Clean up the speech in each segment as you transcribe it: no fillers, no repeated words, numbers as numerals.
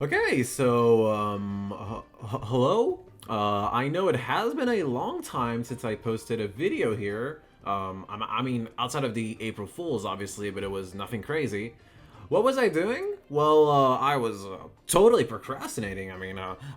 Okay, so, hello? I know it has been a long time since I posted a video here. I mean, outside of the April Fools, obviously, but it was nothing crazy. What was I doing? Well, I was totally procrastinating.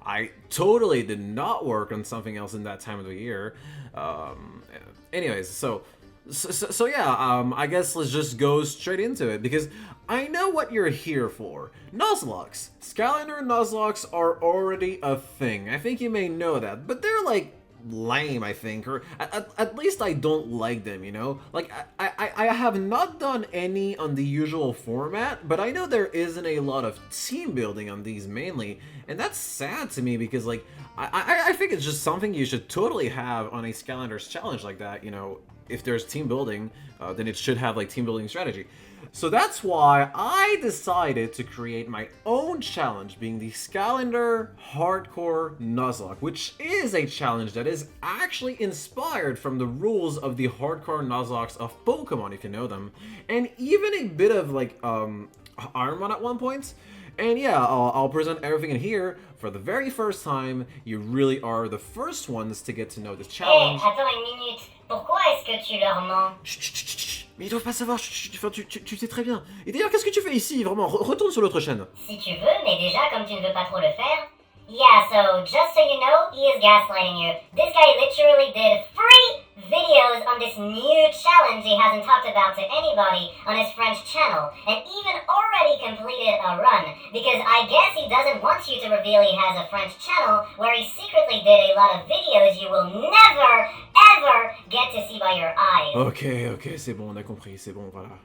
I totally did not work on something else in that time of the year. Um, anyways, so yeah, I guess let's just go straight into it because I know what you're here for. Nuzlocks. Skylander Nuzlocks are already a thing. I think you may know that, but they're like lame, I think, or at least I don't like them, you know? Like, I have not done any on the usual format, but I know there isn't a lot of team building on these mainly, and that's sad to me because, like, I think it's just something you should totally have on a Skylanders challenge like that, you know? If there's team building, then it should have, like, team building strategy. So that's why I decided to create my own challenge, being the Skylander Hardcore Nuzlocke, which is a challenge that is actually inspired from the rules of the Hardcore Nuzlocks of Pokemon, if you know them, and even a bit of, like, Iron Man at one point. And yeah, I'll present everything in here. For the very first time, you really are the first ones to get to know this challenge. Hé, attends une minute. Pourquoi est-ce que tu leur mens? Chut, chut, chut, chut. Mais ils doivent pas savoir, tu sais très bien. Et d'ailleurs, qu'est-ce que tu fais ici? Vraiment, retourne sur l'autre chaîne. Si tu veux, mais déjà, comme tu ne veux pas trop le faire. Yeah, so just so you know, he is gaslighting you. This guy literally did 3 videos on this new challenge he hasn't talked about to anybody on his French channel, and even already completed a run, because I guess he doesn't want you to reveal he has a French channel where he secretly did a lot of videos you will never, ever get to see by your eyes. Ok, c'est bon, on a compris, c'est bon, voilà.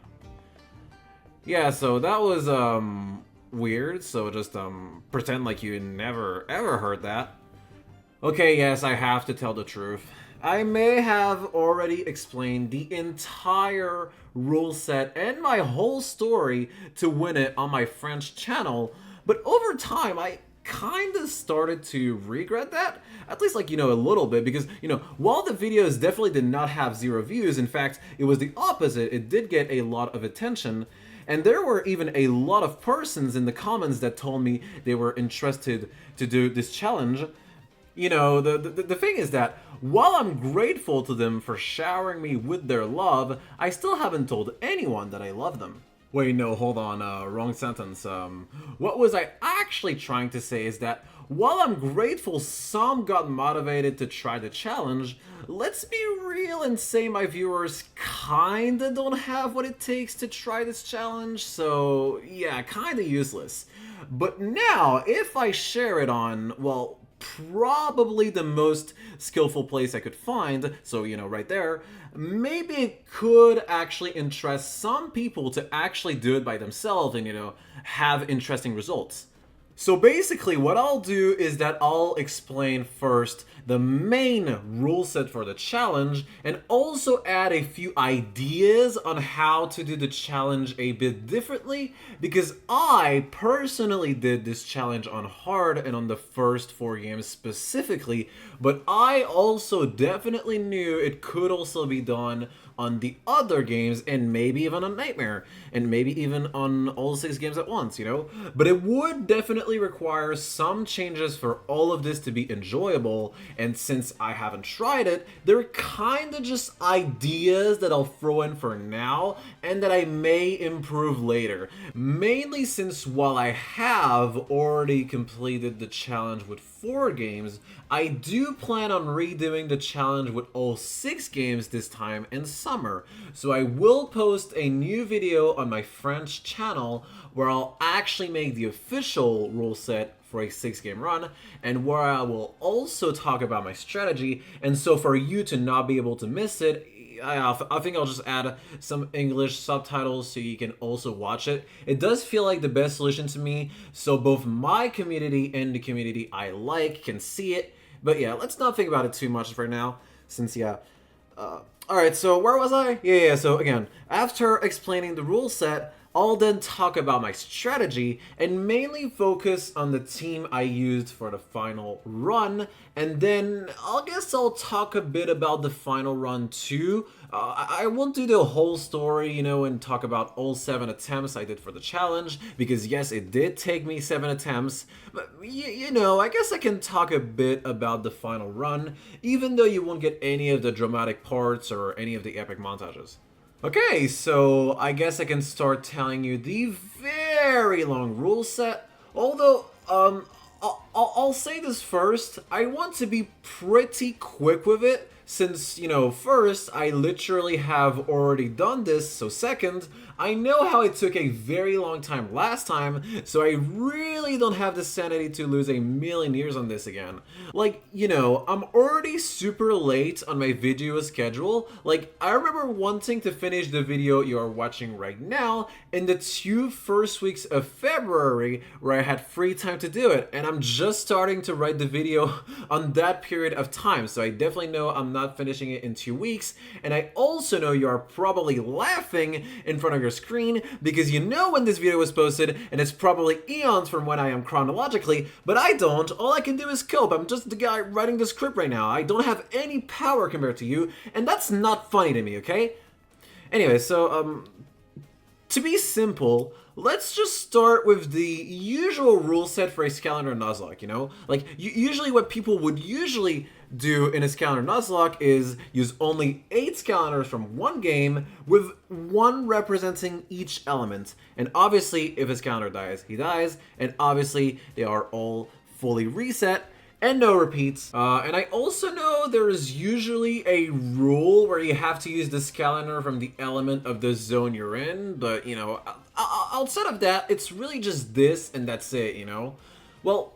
Yeah, so that was, weird, so just, pretend like you never, ever heard that. Okay, yes, I have to tell the truth. I may have already explained the entire rule set and my whole story to win it on my French channel, but over time, I kinda started to regret that. At least, like, you know, a little bit, because, you know, while the videos definitely did not have 0 views, in fact, it was the opposite. It did get a lot of attention. And there were even a lot of persons in the comments that told me they were interested to do this challenge. You know, the thing is that while I'm grateful to them for showering me with their love, I still haven't told anyone that I love them. Wait, no, hold on, wrong sentence. What was I actually trying to say is that while I'm grateful some got motivated to try the challenge, let's be real and say my viewers kinda don't have what it takes to try this challenge, so yeah, kinda useless. But now, if I share it on, well, probably the most skillful place I could find, so, you know, right there, maybe it could actually interest some people to actually do it by themselves and, you know, have interesting results. So basically, what I'll do is that I'll explain first the main rule set for the challenge and also add a few ideas on how to do the challenge a bit differently, because I personally did this challenge on hard and on the first 4 games specifically, but I also definitely knew it could also be done on the other games, and maybe even on Nightmare, and maybe even on all 6 games at once, you know? But it would definitely require some changes for all of this to be enjoyable, and since I haven't tried it, they're kinda just ideas that I'll throw in for now, and that I may improve later. Mainly since while I have already completed the challenge with 4 games, I do plan on redoing the challenge with all 6 games this time in summer. So I will post a new video on my French channel where I'll actually make the official rule set for a 6-game run, and where I will also talk about my strategy. And so for you to not be able to miss it, I think I'll just add some English subtitles so you can also watch it. It does feel like the best solution to me, so both my community and the community I like can see it. But yeah, let's not think about it too much for now, since, yeah. Alright, so where was I? Yeah, so again, after explaining the rule set, I'll then talk about my strategy and mainly focus on the team I used for the final run, and then I'll talk a bit about the final run too. I won't do the whole story, you know, and talk about all 7 attempts I did for the challenge, because yes, it did take me 7 attempts, but you know, I guess I can talk a bit about the final run, even though you won't get any of the dramatic parts or any of the epic montages. Okay, so I guess I can start telling you the very long rule set. Although, I'll say this first, I want to be pretty quick with it, since, you know, first, I literally have already done this, so second, I know how it took a very long time last time, so I really don't have the sanity to lose a million years on this again. Like, you know, I'm already super late on my video schedule. Like, I remember wanting to finish the video you are watching right now in the 2 first weeks of February where I had free time to do it, and I'm just starting to write the video on that period of time, so I definitely know I'm not finishing it in 2 weeks, and I also know you are probably laughing in front of your screen because you know when this video was posted, and it's probably eons from when I am chronologically, but I don't. All I can do is cope. I'm just the guy writing the script right now. I don't have any power compared to you, and that's not funny to me, okay? Anyway, so, to be simple, let's just start with the usual rule set for a skylander nuzlocke, you know? Like, usually what people would usually do in a skylander nuzlocke is use only 8 skylanders from one game with 1 representing each element. And obviously, if a skylander dies, he dies, and obviously they are all fully reset and no repeats. And I also know there is usually a rule where you have to use the skylander from the element of the zone you're in, but, you know, outside of that, it's really just this and that's it, you know? Well,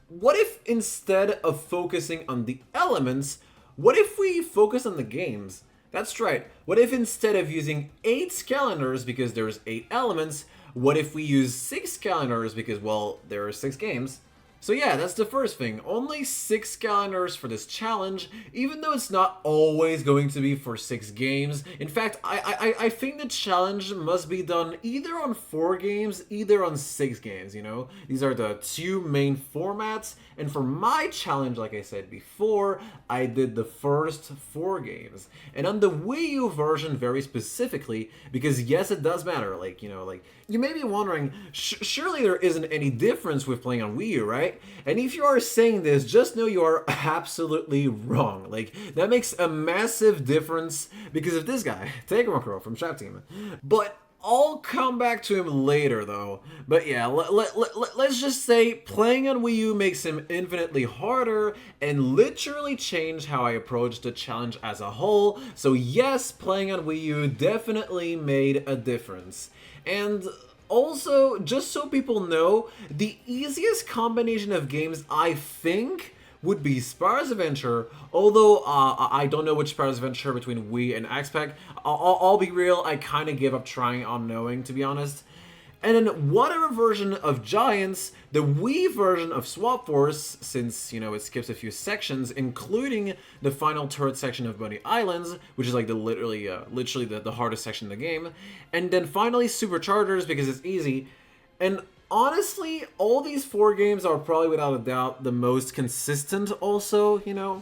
what if instead of focusing on the elements, what if we focus on the games? That's right. What if instead of using 8 skylanders because there's 8 elements, what if we use 6 skylanders because, well, there are 6 games? So yeah, that's the first thing. Only 6 skylanders for this challenge, even though it's not always going to be for 6 games. In fact, I think the challenge must be done either on 4 games, either on 6 games, you know? These are the 2 main formats, and for my challenge, like I said before, I did the first 4 games. And on the Wii U version very specifically, because yes, it does matter, like, you know, like, you may be wondering, surely there isn't any difference with playing on Wii U, right? And if you are saying this, just know you are absolutely wrong. Like, that makes a massive difference because of this guy, Takemakuro from Trap Team. But I'll come back to him later, though. But yeah, let's just say playing on Wii U makes him infinitely harder and literally changed how I approached the challenge as a whole. So yes, playing on Wii U definitely made a difference. And also, just so people know, the easiest combination of games I think would be Spyro's Adventure, although I don't know which Spyro's Adventure between Wii and XPEC. I'll be real, I kind of gave up trying on knowing, to be honest. And then whatever version of Giants, the Wii version of Swap Force, since, you know, it skips a few sections, including the final turret section of Bunny Islands, which is like the literally the hardest section in the game. And then finally Superchargers, because it's easy. And honestly, all these 4 games are probably without a doubt the most consistent also, you know?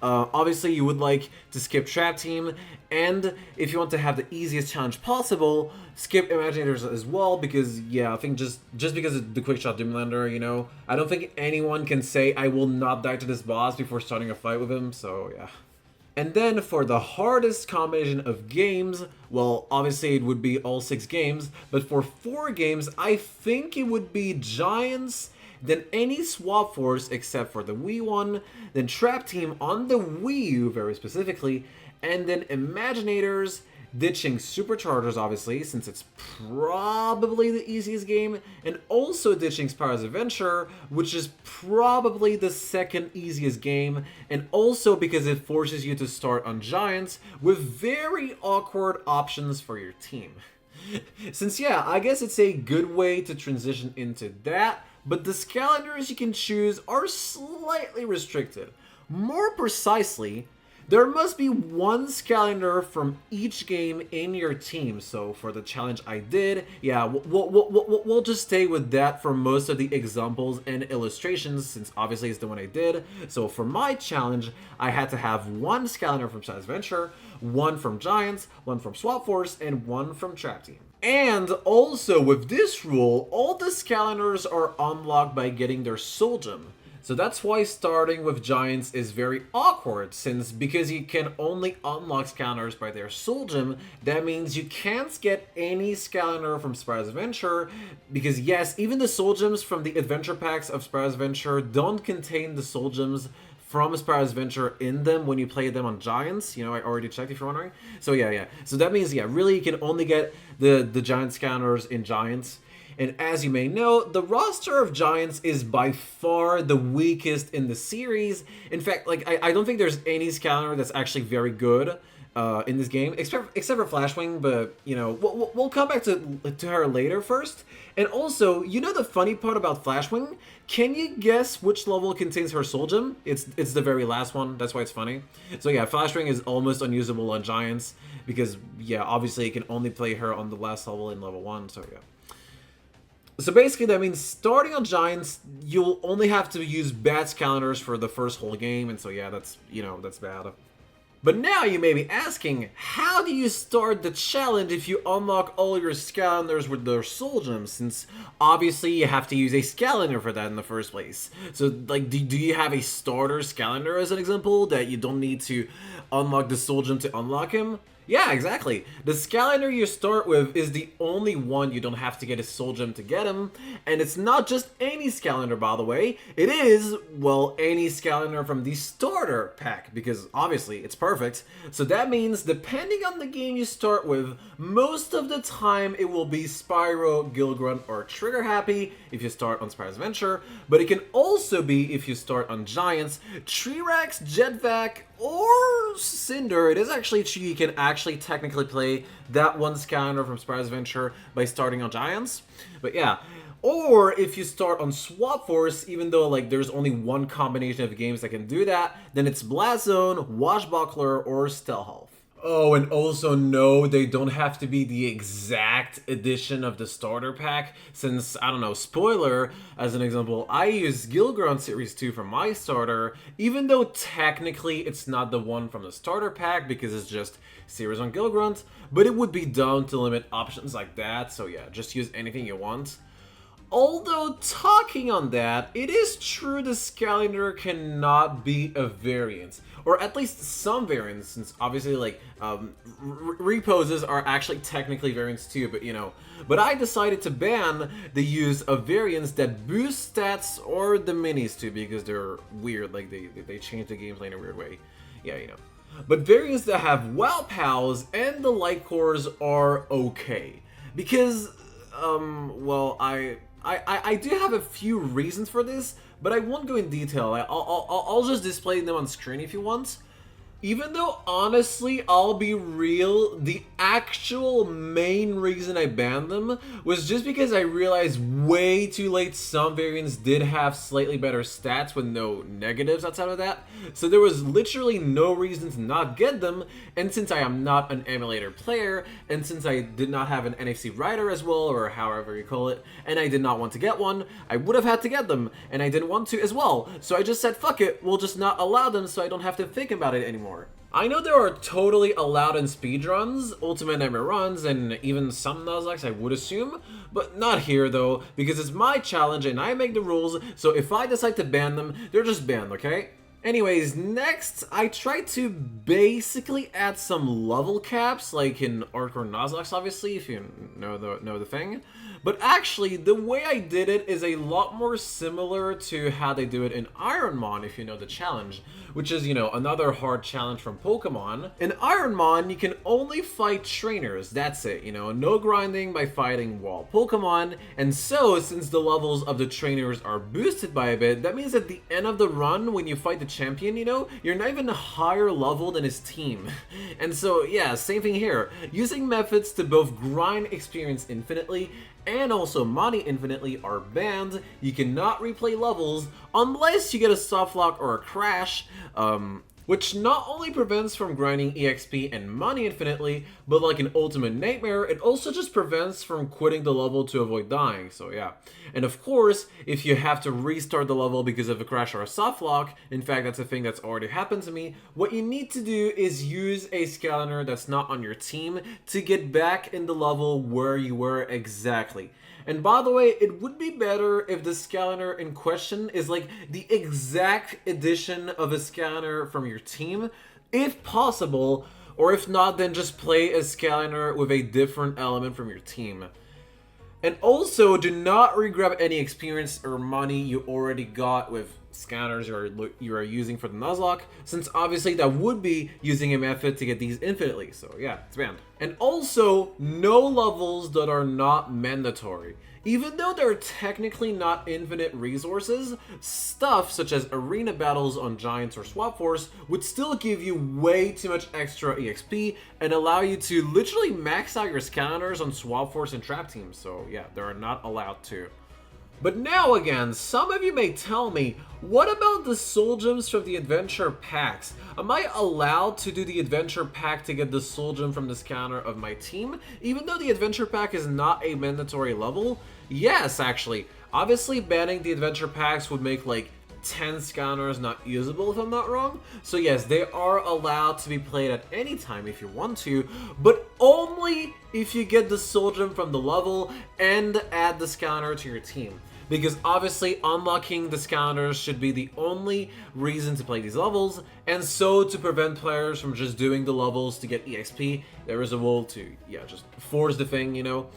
Obviously, you would like to skip Trap Team, and if you want to have the easiest challenge possible, skip Imaginators as well, because, yeah, I think just because of the Quickshot Doomlander, you know, I don't think anyone can say I will not die to this boss before starting a fight with him, so, yeah. And then for the hardest combination of games, well, obviously it would be all 6 games, but for 4 games, I think it would be Giants, then any Swap Force except for the Wii one, then Trap Team on the Wii U very specifically, and then Imaginators, ditching Superchargers obviously, since it's probably the easiest game, and also ditching Spyro's Adventure, which is probably the second easiest game, and also because it forces you to start on Giants with very awkward options for your team. Since yeah, I guess it's a good way to transition into that, but the skylanders you can choose are slightly restricted. More precisely, there must be one skylander from each game in your team. So for the challenge I did, yeah, we'll just stay with that for most of the examples and illustrations, since obviously it's the one I did. So for my challenge, I had to have one skylander from Skylanders Adventure, one from Giants, one from Swap Force, and one from Trap Team. And also with this rule, all the skylanders are unlocked by getting their soul gem. So that's why starting with Giants is very awkward, since because you can only unlock skylanders by their soul gem, that means you can't get any skylander from Spyro's Adventure, because yes, even the soul gems from the adventure packs of Spyro's Adventure don't contain the soul gems from Spyro's Adventure in them when you play them on Giants. You know, I already checked if you're wondering. So yeah. So that means, yeah, really you can only get the Giant skylanders in Giants. And as you may know, the roster of Giants is by far the weakest in the series. In fact, like, I don't think there's any skylander that's actually very good in this game, except for Flashwing, but, you know, we'll come back to her later first. And also, you know the funny part about Flashwing? Can you guess which level contains her soul gem? It's the very last one, that's why it's funny. So yeah, Flashwing is almost unusable on Giants, because, yeah, obviously you can only play her on the last level in level 1, so yeah. So basically that means starting on Giants, you'll only have to use bad skylanders for the first whole game, and so yeah, that's, you know, that's bad. But now you may be asking, how do you start the challenge if you unlock all your skylanders with their soul gems, since obviously you have to use a skylander for that in the first place. So like, do you have a starter skylander as an example that you don't need to unlock the soul gem to unlock him? Yeah, exactly. The skylander you start with is the only one you don't have to get a soul gem to get him, and it's not just any skylander, by the way. It is, well, any skylander from the starter pack, because obviously it's perfect. So that means, depending on the game you start with, most of the time it will be Spyro, Gilgrunt, or Trigger Happy if you start on Spyro's Adventure, but it can also be, if you start on Giants, T-Rex, Jetvac, or Cinder. It is actually true you can actually technically play that one skylander from Spyro's Adventure by starting on Giants. But yeah, or if you start on Swap Force, even though like there's only one combination of games that can do that, then it's Blast Zone, Washbuckler, or Stelhealth. Oh, and also no, they don't have to be the exact edition of the starter pack, since, I don't know, spoiler, as an example, I use Gilgrunt Series 2 for my starter, even though technically it's not the one from the starter pack, because it's just Series 1 Gilgrunt, but it would be dumb to limit options like that, so yeah, just use anything you want. Although, talking on that, it is true the Skylander cannot be a variant, or at least some variants, since obviously, like, reposes are actually technically variants too, but, you know. But I decided to ban the use of variants that boost stats or the minis too, because they're weird, like, they change the gameplay in a weird way. Yeah, you know. But variants that have WoW Pals and the Light Cores are okay, because, well, I do have a few reasons for this, but I won't go in detail. I'll just display them on screen if you want. Even though, honestly, I'll be real, the actual main reason I banned them was just because I realized way too late some variants did have slightly better stats with no negatives outside of that. So there was literally no reason to not get them, and since I am not an emulator player, and since I did not have an NFC writer as well, or however you call it, and I did not want to get one, I would have had to get them, and I didn't want to as well. So I just said, fuck it, we'll just not allow them so I don't have to think about it anymore. I know there are totally allowed in speedruns, Ultimate Nightmare runs, and even some nuzlocks I would assume, but not here though, because it's my challenge and I make the rules, so if I decide to ban them, they're just banned, okay? Anyways, next, I tried to basically add some level caps, like in Hardcore Nuzlocke, obviously, if you know the thing. But actually, the way I did it is a lot more similar to how they do it in Ironmon, if you know the challenge, which is, you know, another hard challenge from Pokemon. In Ironmon, you can only fight trainers, that's it, you know, no grinding by fighting wall Pokemon, and so, since the levels of the trainers are boosted by a bit, that means at the end of the run, when you fight the champion, you know, you're not even higher level than his team. And so, yeah, same thing here. Using methods to both grind experience infinitely and also money infinitely are banned. You cannot replay levels unless you get a soft lock or a crash. which not only prevents from grinding EXP and money infinitely, but like an ultimate nightmare, it also just prevents from quitting the level to avoid dying, so yeah. And of course, if you have to restart the level because of a crash or a soft lock, in fact that's a thing that's already happened to me, what you need to do is use a skylander that's not on your team to get back in the level where you were exactly. And by the way, it would be better if the skylander in question is like the exact edition of a skylander from your team, if possible, or if not, then just play a skylander with a different element from your team. And also, do not regrab any experience or money you already got with scanners you are using for the nuzlocke, since obviously that would be using a method to get these infinitely, so yeah, it's banned. And also, no levels that are not mandatory. Even though they're technically not infinite resources, stuff such as arena battles on Giants or Swap Force would still give you way too much extra EXP and allow you to literally max out your scanners on Swap Force and Trap Teams, so yeah, they're not allowed to. But now again, some of you may tell me, what about the soul gems from the adventure packs? Am I allowed to do the adventure pack to get the soul gem from the scanner of my team, even though the adventure pack is not a mandatory level? Yes, actually. Obviously, banning the adventure packs would make like 10 scanners not usable if I'm not wrong. So yes, they are allowed to be played at any time if you want to, but only if you get the soul gem from the level and add the scanner to your team. Because obviously unlocking the scanners should be the only reason to play these levels, and so to prevent players from just doing the levels to get EXP, there is a rule to, yeah, just force the thing, you know.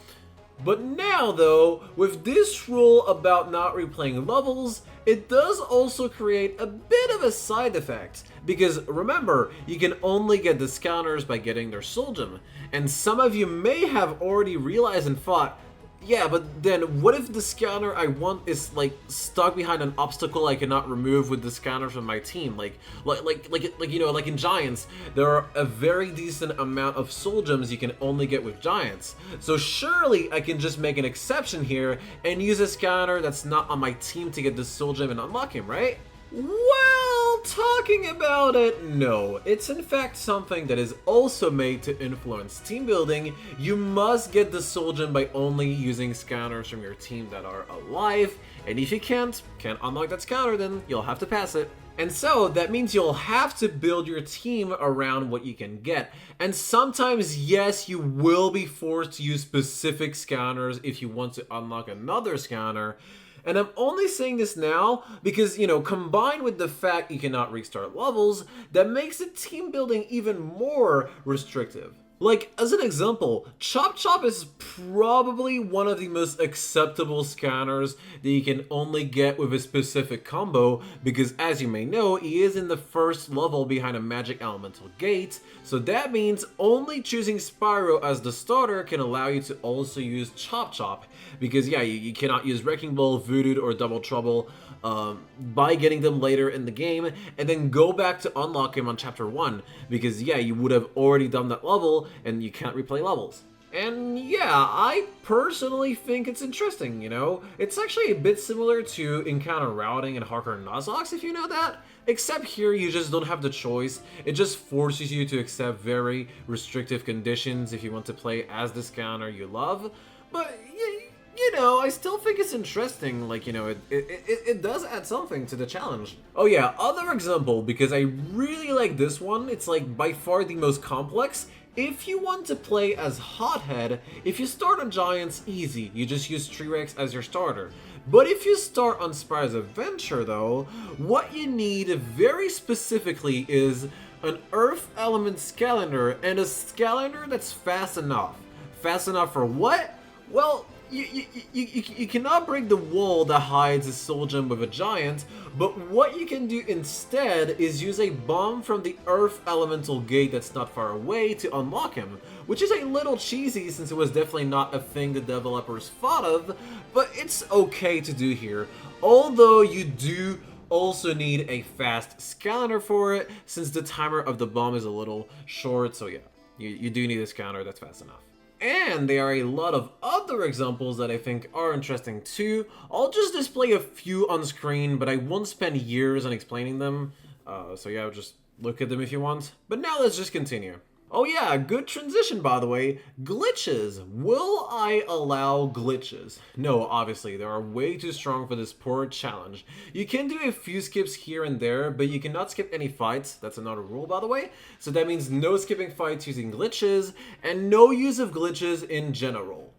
But now though, with this rule about not replaying levels, it does also create a bit of a side effect. Because remember, you can only get the scanners by getting their soul gem. And some of you may have already realized and thought, yeah, but then what if the scanner I want is like stuck behind an obstacle I cannot remove with the scanner from my team? Like you know, like in Giants, there are a very decent amount of soul gems you can only get with Giants. So surely I can just make an exception here and use a scanner that's not on my team to get the soul gem and unlock him, right? Well, talking about it, no. It's in fact something that is also made to influence team building. You must get the soul gem by only using scanners from your team that are alive, and if you can't unlock that scanner, then you'll have to pass it. And so that means you'll have to build your team around what you can get. And sometimes, yes, you will be forced to use specific scanners if you want to unlock another scanner. And I'm only saying this now because, you know, combined with the fact you cannot restart levels, that makes the team building even more restrictive. Like, as an example, Chop Chop is probably one of the most acceptable scanners that you can only get with a specific combo, because as you may know, he is in the first level behind a magic elemental gate, so that means only choosing Spyro as the starter can allow you to also use Chop Chop, because yeah, you cannot use Wrecking Ball, Voodoo, or Double Trouble by getting them later in the game, and then go back to unlock him on Chapter 1, because yeah, you would have already done that level, and you can't replay levels. And yeah, I personally think it's interesting, you know? It's actually a bit similar to encounter routing and hardcore nuzlocke, if you know that. Except here, you just don't have the choice. It just forces you to accept very restrictive conditions if you want to play as the scanner you love. But you know, I still think it's interesting, like, you know, it does add something to the challenge. Oh yeah, other example, because I really like this one, it's like by far the most complex. If you want to play as Hothead, if you start on Giants, easy, you just use T-Rex as your starter. But if you start on Spyro's Adventure though, what you need very specifically is an Earth Element Skylander, and a Skylander that's fast enough. Fast enough for what? Well, you cannot break the wall that hides a soul gem with a giant, but what you can do instead is use a bomb from the Earth Elemental Gate that's not far away to unlock him, which is a little cheesy since it was definitely not a thing the developers thought of, but it's okay to do here, although you do also need a fast scanner for it, since the timer of the bomb is a little short, so yeah, you do need a scanner that's fast enough. And there are a lot of other examples that I think are interesting too. I'll just display a few on screen, but I won't spend years on explaining them. So yeah, just look at them if you want. But now let's just continue. Oh yeah, good transition by the way. Glitches. Will I allow glitches? No, obviously, they are way too strong for this poor challenge. You can do a few skips here and there, but you cannot skip any fights. That's another rule by the way. So that means no skipping fights using glitches, and no use of glitches in general.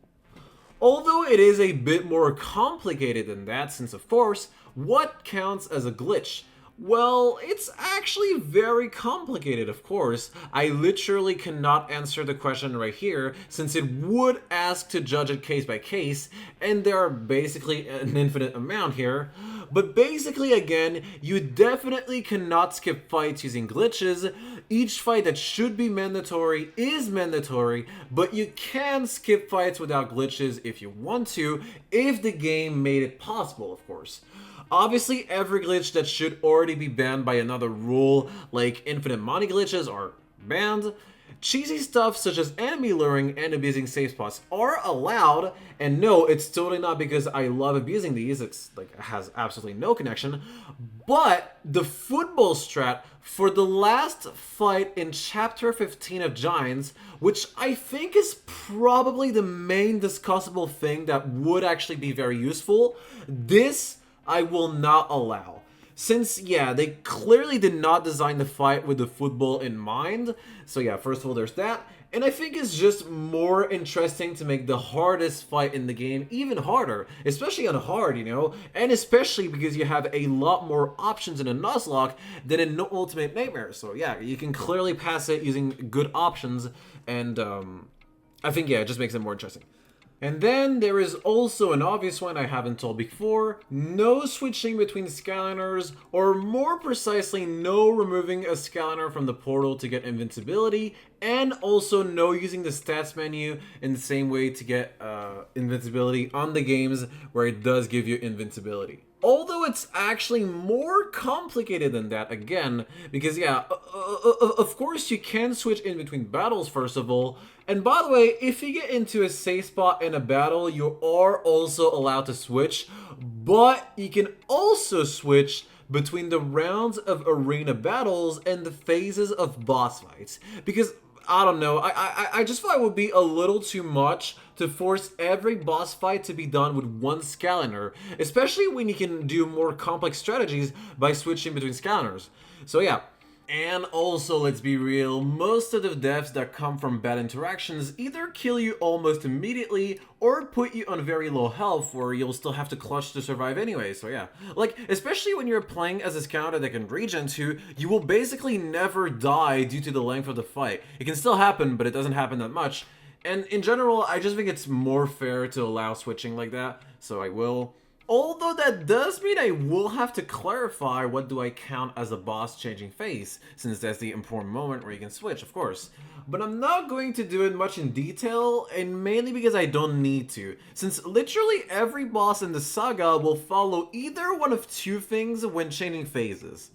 Although it is a bit more complicated than that, since of course, what counts as a glitch? Well, it's actually very complicated, of course. I literally cannot answer the question right here, since it would ask to judge it case by case, and there are basically an infinite amount here. But basically, again, you definitely cannot skip fights using glitches. Each fight that should be mandatory is mandatory, but you can skip fights without glitches if you want to, if the game made it possible, of course. Obviously, every glitch that should already be banned by another rule, like infinite money glitches, are banned. Cheesy stuff such as enemy luring and abusing safe spots are allowed, and no, it's totally not because I love abusing these, it's like it has absolutely no connection, but the football strat for the last fight in chapter 15 of Giants, which I think is probably the main discussable thing that would actually be very useful, this I will not allow. Since, yeah, they clearly did not design the fight with the football in mind. So yeah, first of all, there's that. And I think it's just more interesting to make the hardest fight in the game even harder. Especially on hard, you know? And especially because you have a lot more options in a nuzlocke than in Ultimate Nightmare. So yeah, you can clearly pass it using good options. And I think, yeah, it just makes it more interesting. And then there is also an obvious one I haven't told before, no switching between skylanders, or more precisely, no removing a skylander from the portal to get invincibility, and also no using the stats menu in the same way to get invincibility on the games where it does give you invincibility. Although it's actually more complicated than that, again, because yeah, of course you can switch in between battles first of all, and by the way, if you get into a safe spot in a battle, you are also allowed to switch, but you can also switch between the rounds of arena battles and the phases of boss fights, because I don't know, I just thought it would be a little too much to force every boss fight to be done with one skylander, especially when you can do more complex strategies by switching between skylanders. So yeah. And also, let's be real, most of the deaths that come from bad interactions either kill you almost immediately or put you on very low health where you'll still have to clutch to survive anyway, so yeah. Like, especially when you're playing as a scout that can regen to, you will basically never die due to the length of the fight. It can still happen, but it doesn't happen that much. And in general, I just think it's more fair to allow switching like that, so I will. Although that does mean I will have to clarify what do I count as a boss changing phase, since that's the important moment where you can switch, of course. But I'm not going to do it much in detail, and mainly because I don't need to, since literally every boss in the saga will follow either one of two things when changing phases.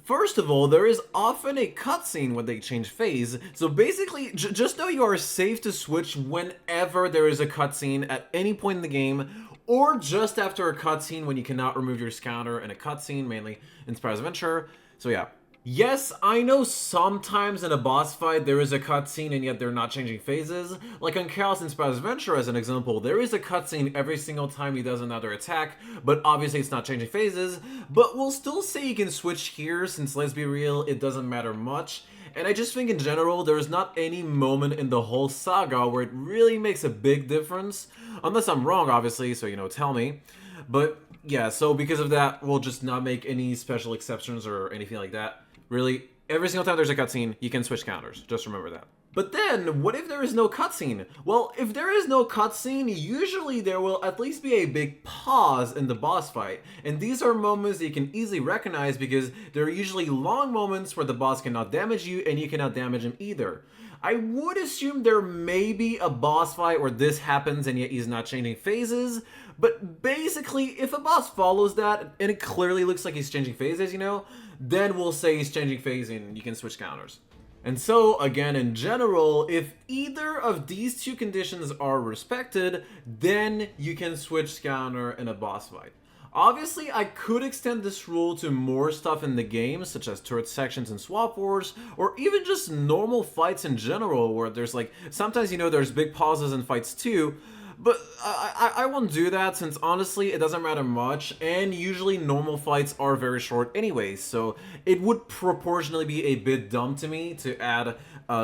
First of all, there is often a cutscene when they change phase, so basically, just know you are safe to switch whenever there is a cutscene at any point in the game, or just after a cutscene when you cannot remove your scout in a cutscene, mainly in Spyro's Adventure. So yeah. Yes, I know sometimes in a boss fight there is a cutscene and yet they're not changing phases. Like on Chaos in Spyro's Adventure as an example, there is a cutscene every single time he does another attack, but obviously it's not changing phases. But we'll still say you can switch here since, let's be real, it doesn't matter much. And I just think in general, there's not any moment in the whole saga where it really makes a big difference. Unless I'm wrong, obviously, so, you know, tell me. But, yeah, so because of that, we'll just not make any special exceptions or anything like that. Really, every single time there's a cutscene, you can switch counters. Just remember that. But then, what if there is no cutscene? Well, if there is no cutscene, usually there will at least be a big pause in the boss fight. And these are moments that you can easily recognize because they're usually long moments where the boss cannot damage you and you cannot damage him either. I would assume there may be a boss fight where this happens and yet he's not changing phases, but basically, if a boss follows that, and it clearly looks like he's changing phases, you know, then we'll say he's changing phase and you can switch counters. And so, again, in general, if either of these two conditions are respected, then you can switch scout in a boss fight. Obviously, I could extend this rule to more stuff in the game, such as turret sections and swap wars, or even just normal fights in general, where there's like, sometimes, you know, there's big pauses in fights too, but I won't do that since honestly it doesn't matter much, and usually normal fights are very short anyway, so it would proportionally be a bit dumb to me to add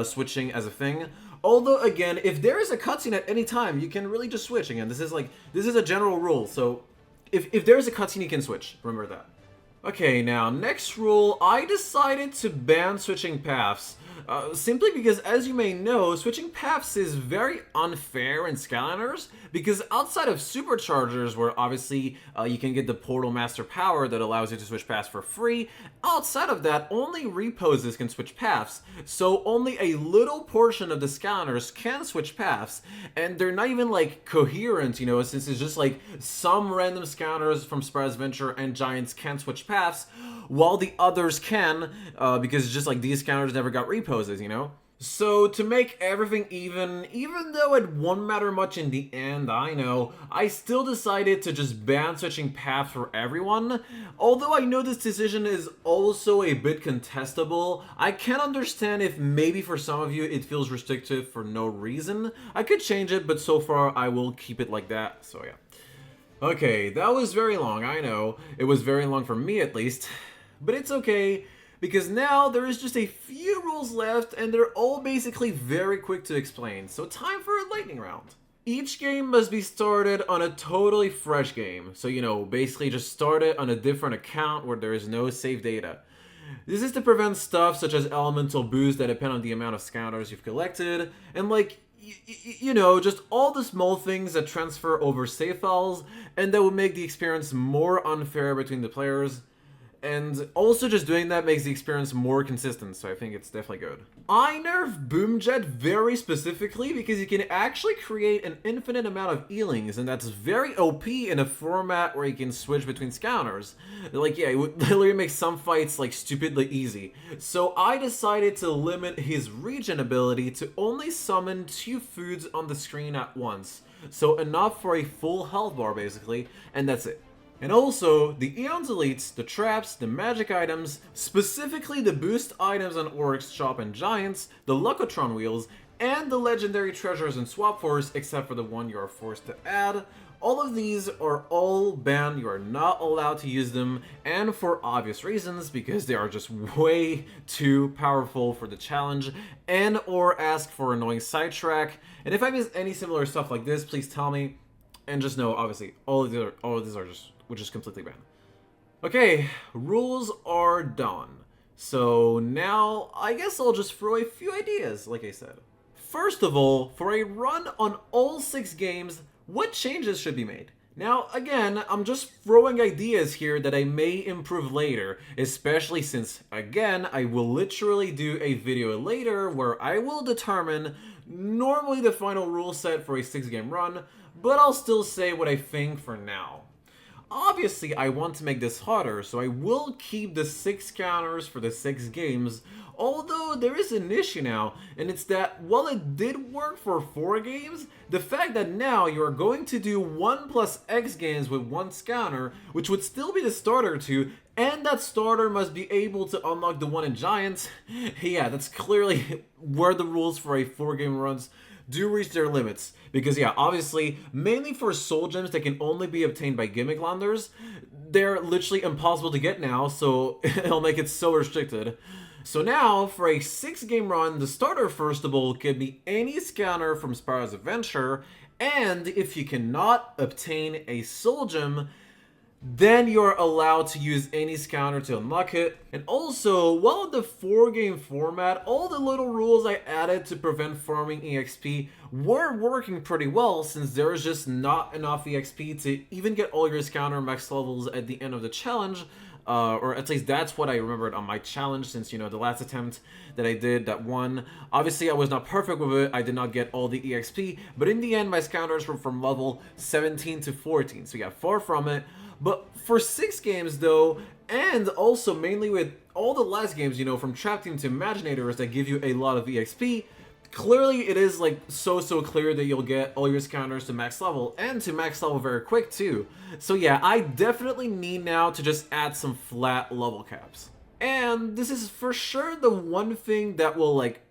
switching as a thing. Although again, if there is a cutscene at any time, you can really just switch. Again, this is a general rule, so if there's a cutscene you can switch, remember that. Okay, now next rule, I decided to ban switching paths. Simply because, as you may know, switching paths is very unfair in Skylanders, because outside of superchargers, where obviously you can get the Portal Master power that allows you to switch paths for free, outside of that, only reposes can switch paths, so only a little portion of the Skylanders can switch paths, and they're not even, like, coherent, you know, since it's just, like, some random Skylanders from Spyro's Adventure and Giants can switch paths, while the others can, because it's just like these Skylanders never got reposes, you know? So to make everything even though it won't matter much in the end, I know, I still decided to just ban switching paths for everyone. Although I know this decision is also a bit contestable, I can understand if maybe for some of you it feels restrictive for no reason. I could change it, but so far I will keep it like that, so yeah. Okay, that was very long, I know. It was very long for me at least. But it's okay, because now there is just a few rules left, and they're all basically very quick to explain, so time for a lightning round. Each game must be started on a totally fresh game, so you know, basically just start it on a different account where there is no save data. This is to prevent stuff such as elemental boosts that depend on the amount of Skylanders you've collected, and like, you know, just all the small things that transfer over save files, and that would make the experience more unfair between the players. And also just doing that makes the experience more consistent, so I think it's definitely good. I nerfed Boomjet very specifically because you can actually create an infinite amount of Eelings, and that's very OP in a format where you can switch between Skylanders. Like, yeah, it would literally make some fights, like, stupidly easy. So I decided to limit his regen ability to only summon 2 foods on the screen at once. So enough for a full health bar, basically, and that's it. And also, the Eon's Elites, the traps, the magic items, specifically the boost items on Oryx Shop and Giants, the Lucotron wheels, and the legendary treasures in Swap Force, except for the one you are forced to add. All of these are all banned, you are not allowed to use them, and for obvious reasons, because they are just way too powerful for the challenge, and or ask for annoying sidetrack. And if I miss any similar stuff like this, please tell me, and just know, obviously, all of these are just which is completely banned. Okay, rules are done. So now, I guess I'll just throw a few ideas, like I said. First of all, for a run on all 6 games, what changes should be made? Now, again, I'm just throwing ideas here that I may improve later, especially since, again, I will literally do a video later where I will determine normally the final rule set for a 6-game run, but I'll still say what I think for now. Obviously, I want to make this harder, so I will keep the 6 counters for the 6 games, although there is an issue now, and it's that while it did work for 4 games, the fact that now you are going to do 1 plus X games with 1 counter, which would still be the starter 2, and that starter must be able to unlock the one in Giants, yeah, that's clearly where the rules for a 4-game runs do reach their limits. Because yeah, obviously, mainly for soul gems that can only be obtained by gimmick landers, they're literally impossible to get now, so it'll make it so restricted. So now, for a 6-game run, the starter first of all could be any scanner from Spyro's Adventure, and if you cannot obtain a soul gem, then you're allowed to use any scanner to unlock it. And also, while in the 4-game format, all the little rules I added to prevent farming EXP were working pretty well, since there is just not enough EXP to even get all your scanner max levels at the end of the challenge. Or at least that's what I remembered on my challenge, since, you know, the last attempt that I did, that one, obviously I was not perfect with it, I did not get all the EXP, but in the end my scounders were from level 17 to 14, so yeah, far from it. But for 6 games though, and also mainly with all the last games, you know, from Trap Team to Imaginators that give you a lot of EXP, clearly it is like so clear that you'll get all your skylanders to max level, and to max level very quick too. So yeah, I definitely need now to just add some flat level caps. And this is for sure the one thing that will like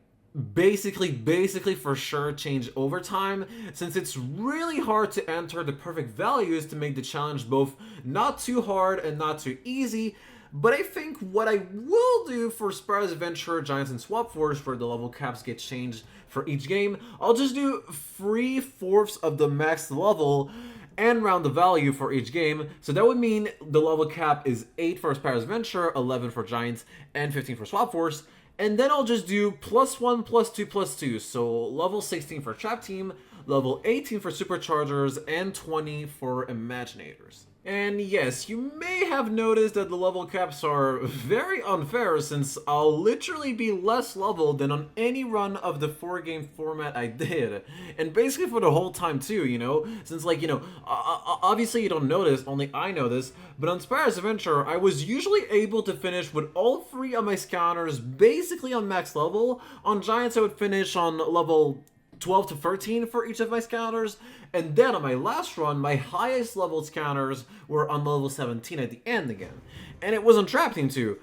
basically for sure change over time, since it's really hard to enter the perfect values to make the challenge both not too hard and not too easy. But I think what I will do for Spyro's Adventure, Giants, and Swap Force, where the level caps get changed for each game, I'll just do 3/4 of the max level and round the value for each game. So that would mean the level cap is 8 for Spyro's Adventure, 11 for Giants, and 15 for Swap Force. And then I'll just do +1, +2, +2. So level 16 for Trap Team, level 18 for Superchargers, and 20 for Imaginators. And yes, you may have noticed that the level caps are very unfair, since I'll literally be less leveled than on any run of the 4-game format I did. And basically for the whole time too, you know? Since like, you know, obviously you don't notice, only I know this, but on Spyro's Adventure, I was usually able to finish with all 3 of my scouters basically on max level. On Giants, I would finish on level 12 to 13 for each of my scouters, and then on my last run, my highest leveled scouters were on level 17 at the end again. And it was on Trap Team too.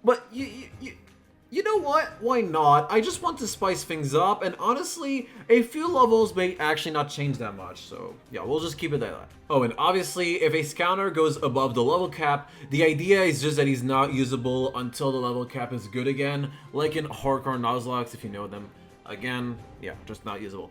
But you know what? Why not? I just want to spice things up, and honestly, a few levels may actually not change that much, so yeah, we'll just keep it like that. Oh, and obviously, if a scouter goes above the level cap, the idea is just that he's not usable until the level cap is good again, like in hardcore nuzlocke, if you know them. Again, yeah, just not usable.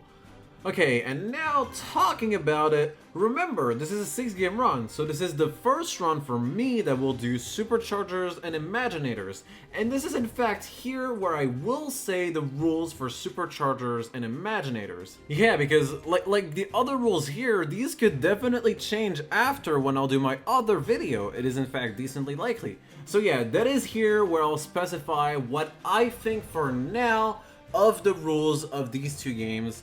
Okay, and now talking about it, remember, this is a 6-game run, so this is the first run for me that will do Superchargers and Imaginators. And this is in fact here where I will say the rules for Superchargers and Imaginators. Yeah, because like the other rules here, these could definitely change after when I'll do my other video. It is in fact decently likely. So yeah, that is here where I'll specify what I think for now of the rules of these 2 games.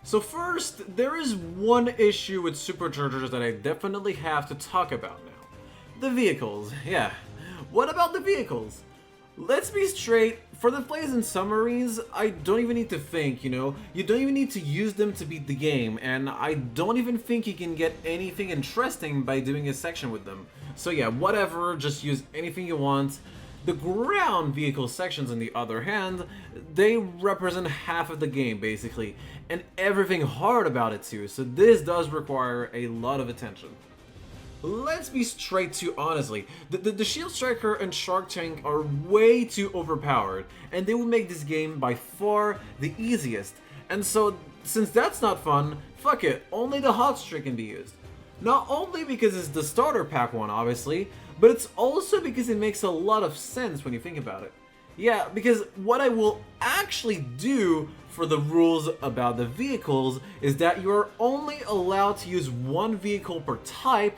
So first, there is one issue with Superchargers that I definitely have to talk about now. The vehicles, yeah. What about the vehicles? Let's be straight, for the plays and summaries, I don't even need to think, you know? You don't even need to use them to beat the game, and I don't even think you can get anything interesting by doing a section with them. So yeah, whatever, just use anything you want. The ground vehicle sections, on the other hand, they represent half of the game, basically, and everything hard about it too, so this does require a lot of attention. Let's be straight too honestly, the Shield Striker and Shark Tank are way too overpowered, and they would make this game by far the easiest. And so, since that's not fun, fuck it, only the Hot Streak can be used. Not only because it's the starter pack one, obviously, but it's also because it makes a lot of sense when you think about it. Yeah, because what I will actually do for the rules about the vehicles is that you are only allowed to use one vehicle per type,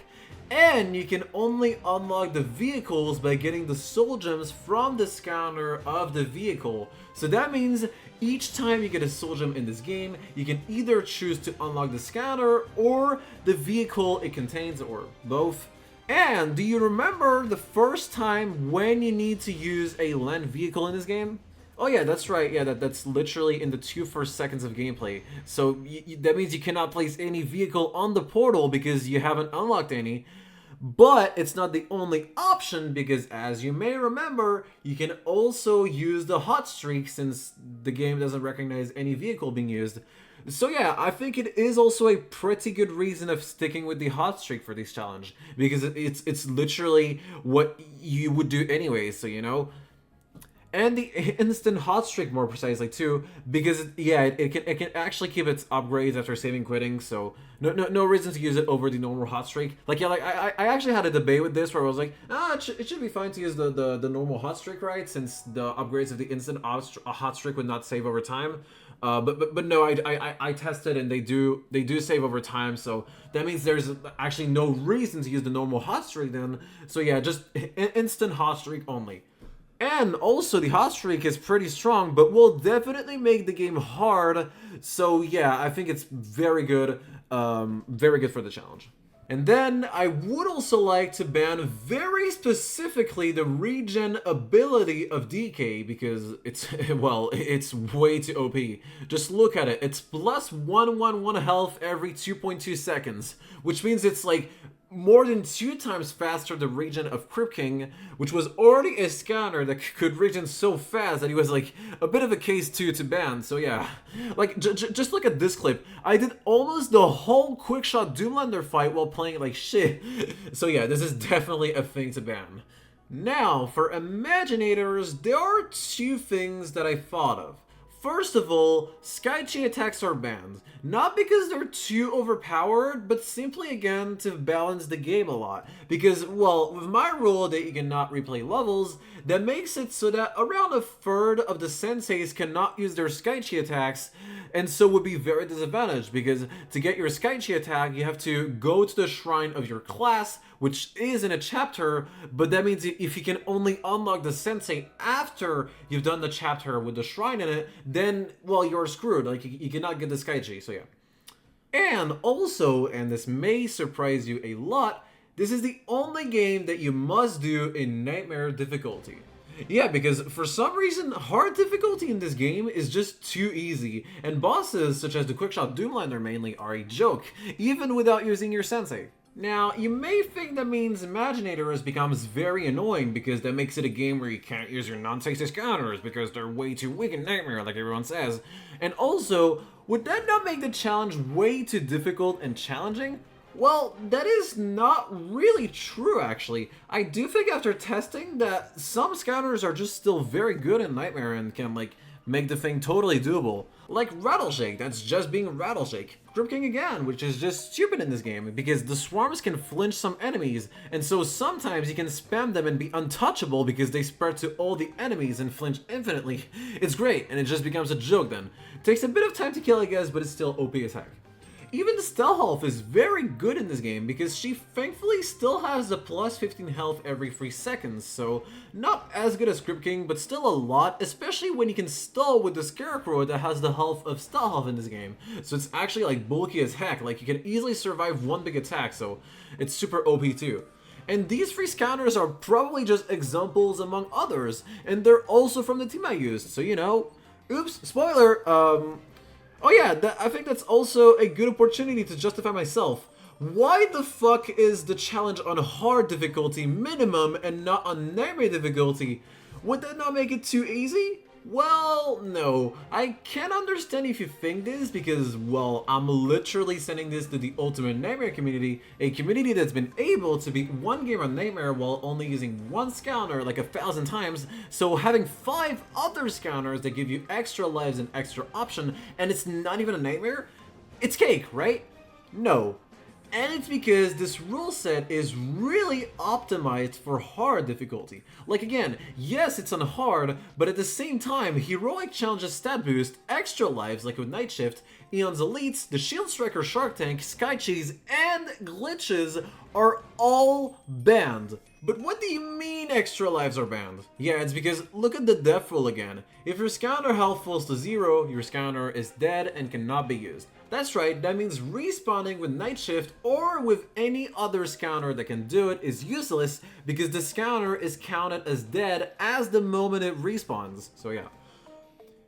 and you can only unlock the vehicles by getting the soul gems from the scouter of the vehicle. So that means each time you get a soul gem in this game, you can either choose to unlock the scouter or the vehicle it contains, or both. And do you remember the first time when you need to use a land vehicle in this game? Oh yeah, that's right. Yeah, that's literally in the 2 first seconds of gameplay. So that means you cannot place any vehicle on the portal because you haven't unlocked any. But it's not the only option, because as you may remember, you can also use the hot streak since the game doesn't recognize any vehicle being used. So yeah, I think it is also a pretty good reason of sticking with the hot streak for this challenge, because it's literally what you would do anyway, so you know. And the instant hot streak more precisely too, because it can actually keep its upgrades after saving quitting, so no reason to use it over the normal hot streak. Like yeah, like I actually had a debate with this where I was like, it should be fine to use the normal hot streak, right? Since the upgrades of the instant hot streak would not save over time. But no, I tested and they do save over time, so that means there's actually no reason to use the normal hot streak then. So yeah, just instant hot streak only. And also the hot streak is pretty strong, but will definitely make the game hard. So yeah, I think it's very good for the challenge. And then I would also like to ban very specifically the regen ability of DK because it's, well, it's way too OP. Just look at it. It's plus 111 health every 2.2 seconds, which means it's like more than 2 times faster the regen of Crypt King, which was already a scanner that could regen so fast that he was like a bit of a case 2 to ban. So yeah, like just look at this clip. I did almost the whole quickshot Doomlander fight while playing it like shit. So yeah, this is definitely a thing to ban. Now, for Imaginators, there are 2 things that I thought of. First of all, Sky Chi attacks are banned. Not because they're too overpowered, but simply again to balance the game a lot. Because, well, with my rule that you cannot replay levels, that makes it so that around a third of the senseis cannot use their Sky Chi attacks, and so would be very disadvantaged, because to get your Sky Chi attack, you have to go to the shrine of your class, which is in a chapter, but that means if you can only unlock the sensei after you've done the chapter with the shrine in it, then, well, you're screwed. Like, you cannot get the Sky Chi, so yeah. And also, and this may surprise you a lot, this is the only game that you must do in Nightmare difficulty. Yeah, because for some reason, hard difficulty in this game is just too easy, and bosses, such as the Quickshot Doomlander mainly, are a joke, even without using your sensei. Now, you may think that means Imaginators becomes very annoying because that makes it a game where you can't use your non-sensei counters because they're way too weak in Nightmare, like everyone says. And also, would that not make the challenge way too difficult and challenging? Well, that is not really true, actually. I do think after testing that some scouters are just still very good in Nightmare and can, like, make the thing totally doable. Like Rattleshake, that's just being Rattleshake. Crypt King again, which is just stupid in this game, because the swarms can flinch some enemies, and so sometimes you can spam them and be untouchable because they spread to all the enemies and flinch infinitely. It's great, and it just becomes a joke then. Takes a bit of time to kill, I guess, but it's still OP attack. Even Stealth is very good in this game because she thankfully still has the plus 15 health every 3 seconds, so not as good as Crypt King, but still a lot, especially when you can stall with the Scarecrow that has the health of Stealth in this game. So it's actually like bulky as heck, like you can easily survive one big attack, so it's super OP too. And these 3 scouters are probably just examples among others, and they're also from the team I used, so you know, oops, spoiler, oh yeah, I think that's also a good opportunity to justify myself. Why the fuck is the challenge on hard difficulty minimum and not on nightmare difficulty? Would that not make it too easy? Well, no. I can understand if you think this because, well, I'm literally sending this to the Ultimate Nightmare community, a community that's been able to beat one game on Nightmare while only using one scouter like 1,000 times, so having 5 other scouters that give you extra lives and extra option, and it's not even a Nightmare? It's cake, right? No. And it's because this rule set is really optimized for hard difficulty. Like again, yes it's on hard, but at the same time, heroic challenges stat boost, extra lives like with Night Shift, Eon's Elites, the Shield Striker Shark Tank, Sky Cheese, and glitches are all banned. But what do you mean extra lives are banned? Yeah, it's because look at the death rule again. If your scouter health falls to 0, your scouter is dead and cannot be used. That's right, that means respawning with Night Shift or with any other scouter that can do it is useless because the scouter is counted as dead as the moment it respawns. So yeah.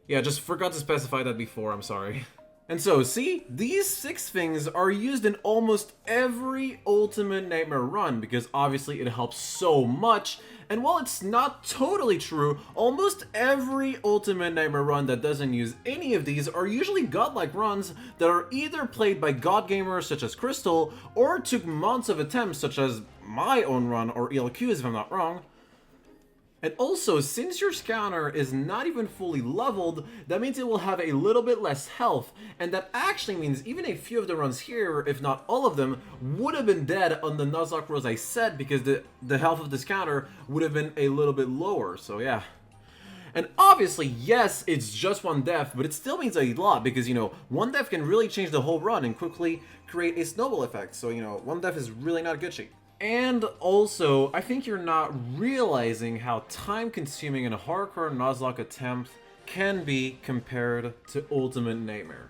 Yeah, just forgot to specify that before, I'm sorry. And so, see, these 6 things are used in almost every Ultimate Nightmare run because obviously it helps so much, and while it's not totally true, almost every Ultimate Nightmare run that doesn't use any of these are usually godlike runs that are either played by god gamers such as Crystal, or took months of attempts such as my own run or ELQ's if I'm not wrong. And also, since your scouter is not even fully leveled, that means it will have a little bit less health, and that actually means even a few of the runs here, if not all of them, would have been dead on the nuzlocke rules I said because the health of the scouter would have been a little bit lower, so yeah. And obviously, yes, it's just one death, but it still means a lot because, you know, one death can really change the whole run and quickly create a snowball effect, so, you know, one death is really not good shit. And also, I think you're not realizing how time-consuming a hardcore nuzlocke attempt can be compared to Ultimate Nightmare.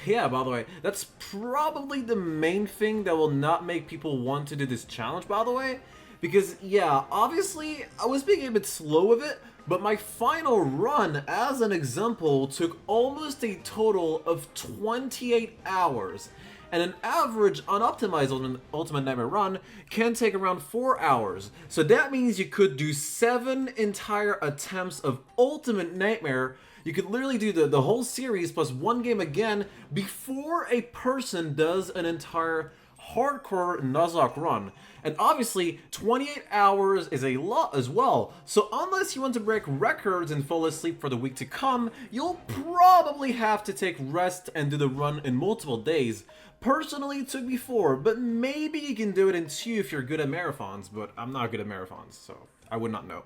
Yeah, by the way, that's probably the main thing that will not make people want to do this challenge, by the way. Because, yeah, obviously, I was being a bit slow with it, but my final run, as an example, took almost a total of 28 hours. And an average unoptimized Ultimate Nightmare run can take around 4 hours. So that means you could do 7 entire attempts of Ultimate Nightmare. You could literally do the whole series plus one game again before a person does an entire hardcore nuzlocke run. And obviously, 28 hours is a lot as well, so unless you want to break records and fall asleep for the week to come, you'll probably have to take rest and do the run in multiple days. Personally, it took me 4, but maybe you can do it in 2 if you're good at marathons, but I'm not good at marathons, so I would not know.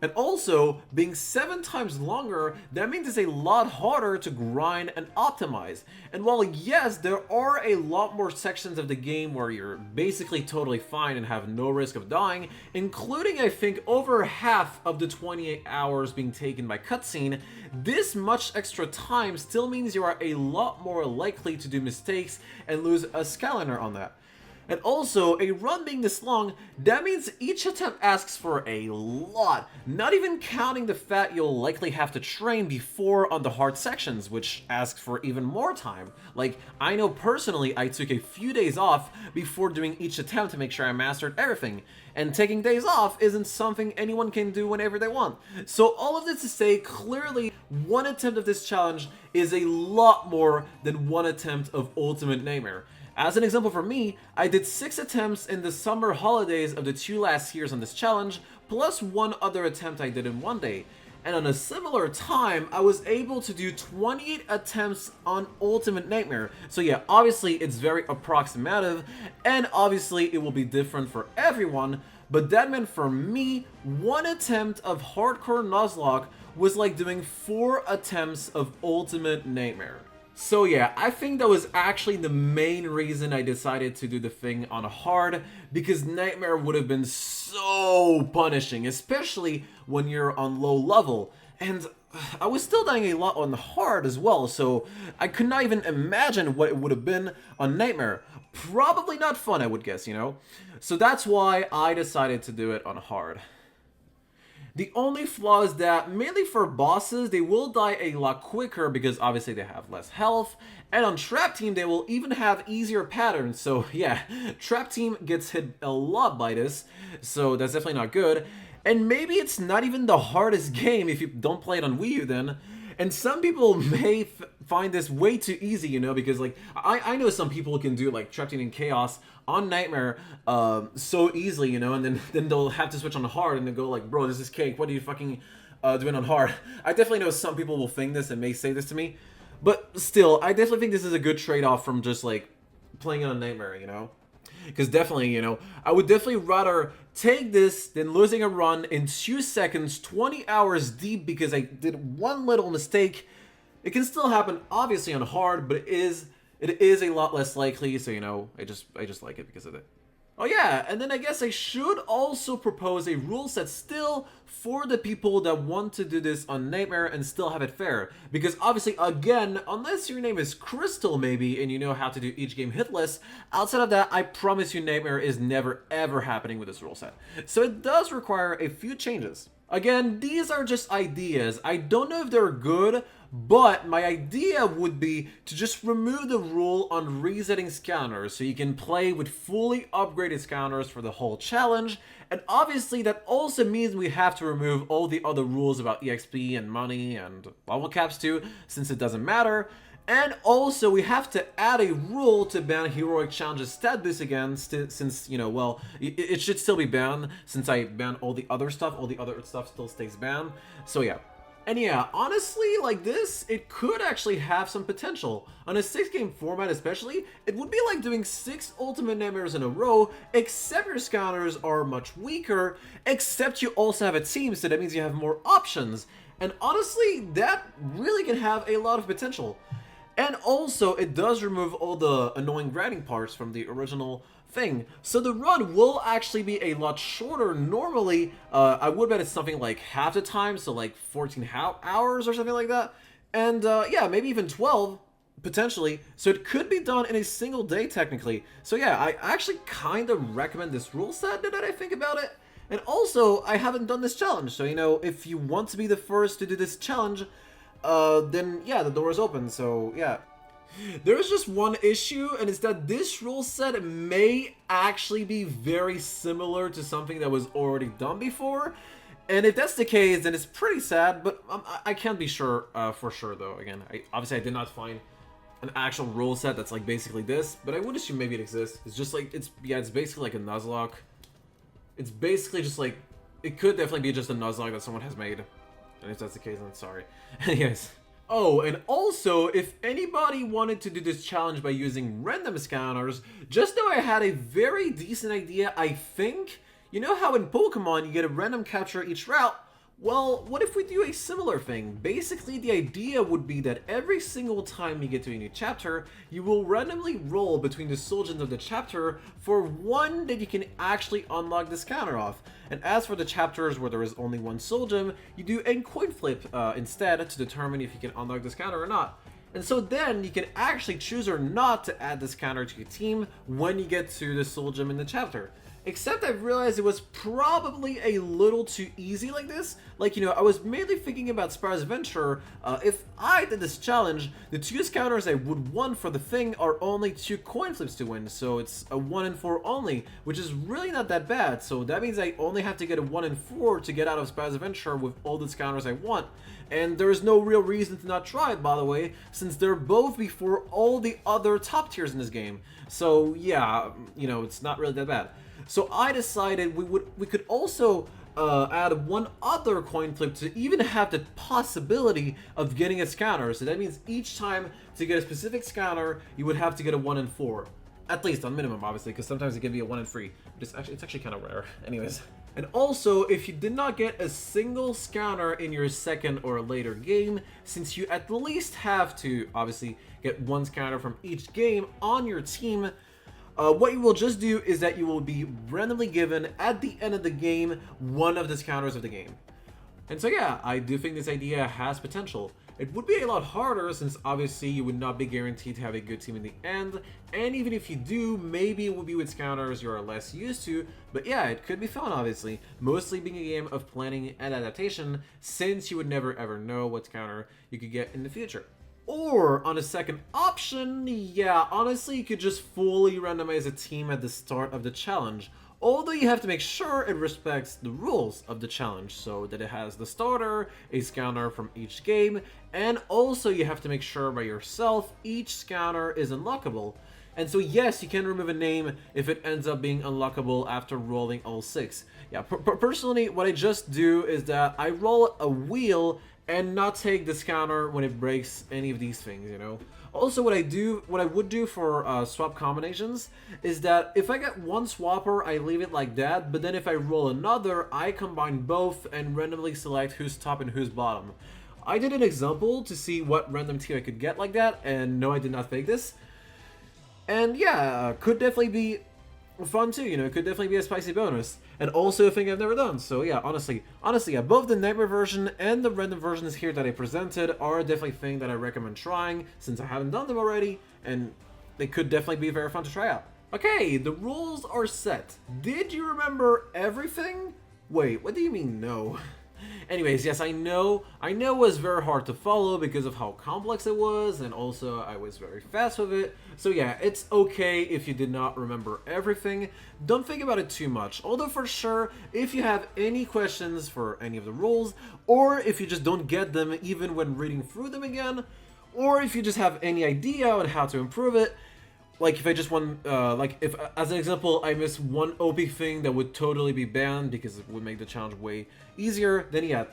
And also, being 7 times longer, that means it's a lot harder to grind and optimize. And while yes, there are a lot more sections of the game where you're basically totally fine and have no risk of dying, including I think over half of the 28 hours being taken by cutscene, this much extra time still means you are a lot more likely to do mistakes and lose a skylander on that. And also, a run being this long, that means each attempt asks for a lot, not even counting the fact you'll likely have to train before on the hard sections, which asks for even more time. Like, I know personally I took a few days off before doing each attempt to make sure I mastered everything, and taking days off isn't something anyone can do whenever they want. So all of this to say, clearly, one attempt of this challenge is a lot more than one attempt of Ultimate Nightmare. As an example for me, I did 6 attempts in the summer holidays of the 2 last years on this challenge, plus 1 other attempt I did in 1 day. And on a similar time, I was able to do 28 attempts on Ultimate Nightmare. So yeah, obviously it's very approximative, and obviously it will be different for everyone, but that meant for me, 1 attempt of Hardcore Nuzlocke was like doing 4 attempts of Ultimate Nightmare. So yeah, I think that was actually the main reason I decided to do the thing on hard, because Nightmare would have been so punishing, especially when you're on low level. And I was still dying a lot on hard as well, so I could not even imagine what it would have been on Nightmare. Probably not fun, I would guess, you know? So that's why I decided to do it on hard. The only flaw is that, mainly for bosses, they will die a lot quicker because obviously they have less health, and on Trap Team they will even have easier patterns, so yeah, Trap Team gets hit a lot by this, so that's definitely not good. And maybe it's not even the hardest game if you don't play it on Wii U then. And some people may find this way too easy, you know, because like I know some people can do like Trap Team and Chaos on Nightmare so easily, you know, and then they'll have to switch on hard and then go like, bro, this is cake, what are you fucking doing on hard? I definitely know some people will think this and may say this to me, but still, I definitely think this is a good trade-off from just like playing it on Nightmare, you know? Because definitely, you know, I would definitely rather take this than losing a run in 2 seconds, 20 hours deep because I did one little mistake. It can still happen, obviously, on hard, but it is a lot less likely, so, you know, I just like it because of it. Oh yeah, and then I guess I should also propose a rule set still for the people that want to do this on Nightmare and still have it fair. Because obviously, again, unless your name is Crystal maybe and you know how to do each game hitless, outside of that, I promise you Nightmare is never ever happening with this rule set. So it does require a few changes. Again, these are just ideas. I don't know if they're good, but my idea would be to just remove the rule on resetting skylanders so you can play with fully upgraded skylanders for the whole challenge. And obviously that also means we have to remove all the other rules about EXP and money and level caps too, since it doesn't matter. And also, we have to add a rule to ban Heroic Challenges stat boost again, since, you know, well, it should still be banned, since I banned all the other stuff still stays banned, so yeah. And yeah, honestly, like this, it could actually have some potential. On a 6-game format especially, it would be like doing 6 Ultimate Nightmares in a row, except your skylanders are much weaker, except you also have a team, so that means you have more options. And honestly, that really can have a lot of potential. And also, it does remove all the annoying grinding parts from the original thing. So the run will actually be a lot shorter normally. I would bet it's something like half the time, so like 14 hours or something like that. And yeah, maybe even 12, potentially, so it could be done in a single day technically. So yeah, I actually kind of recommend this rule set now that I think about it. And also, I haven't done this challenge, so you know, if you want to be the first to do this challenge, then yeah, the door is open, so yeah. There is just one issue, and it's that this rule set may actually be very similar to something that was already done before. And if that's the case, then it's pretty sad, but I can't be sure for sure, though. Again, obviously I did not find an actual rule set that's like basically this, but I would assume maybe it exists. It's just like, it's basically like a nuzlocke. It's basically just like, it could definitely be just a nuzlocke that someone has made. And if that's the case, I'm sorry. Anyways. Oh, and also, if anybody wanted to do this challenge by using random skylanders, just know I had a very decent idea, I think. You know how in Pokemon you get a random capture each route? Well, what if we do a similar thing? Basically, the idea would be that every single time you get to a new chapter, you will randomly roll between the soul gems of the chapter for one that you can actually unlock this counter off. And as for the chapters where there is only one soul gem, you do a coin flip instead to determine if you can unlock this counter or not. And so then you can actually choose or not to add this counter to your team when you get to the soul gem in the chapter. Except I've realized it was probably a little too easy like this. Like, you know, I was mainly thinking about Spyro's Adventure. If I did this challenge, the 2 counters I would want for the thing are only 2 coin flips to win. So it's a 1 in 4 only, which is really not that bad. So that means I only have to get a 1 in 4 to get out of Spyro's Adventure with all the counters I want. And there is no real reason to not try it, by the way, since they're both before all the other top tiers in this game. So yeah, you know, it's not really that bad. So I decided we could also add one other coin flip to even have the possibility of getting a scanner. So that means each time to get a specific scanner, you would have to get a 1 in 4. At least on minimum, obviously, because sometimes it can be a 1 in 3. But it's actually kind of rare. Anyways. And also, if you did not get a single scanner in your second or later game, since you at least have to, obviously, get 1 scanner from each game on your team, what you will just do is that you will be randomly given at the end of the game 1 of the counters of the game. And so yeah, I do think this idea has potential. It would be a lot harder since obviously you would not be guaranteed to have a good team in the end, and even if you do, maybe it would be with counters you are less used to, but yeah, it could be fun obviously, mostly being a game of planning and adaptation since you would never ever know what counter you could get in the future. Or, on a second option, yeah, honestly, you could just fully randomize a team at the start of the challenge. Although you have to make sure it respects the rules of the challenge, so that it has the starter, a scanner from each game, and also you have to make sure by yourself each scanner is unlockable. And so yes, you can remove a name if it ends up being unlockable after rolling all 6. Yeah, personally, what I just do is that I roll a wheel and not take the scanner when it breaks any of these things, you know. Also, what I would do for swap combinations is that if I get one swapper, I leave it like that, but then if I roll another, I combine both and randomly select who's top and who's bottom. I did an example to see what random team I could get like that, and no, I did not fake this. And yeah, could definitely be fun too, you know, it could definitely be a spicy bonus. And also a thing I've never done, so yeah, honestly, yeah, both the Nightmare version and the random versions here that I presented are definitely a thing that I recommend trying, since I haven't done them already, and they could definitely be very fun to try out. Okay, the rules are set. Did you remember everything? Wait, what do you mean no? Anyways, yes, I know it was very hard to follow because of how complex it was, and also I was very fast with it. So yeah, it's okay if you did not remember everything. Don't think about it too much. Although for sure, if you have any questions for any of the rules, or if you just don't get them even when reading through them again, or if you just have any idea on how to improve it, like if I just want, like if, as an example, I miss one OP thing that would totally be banned because it would make the challenge way easier, then yeah,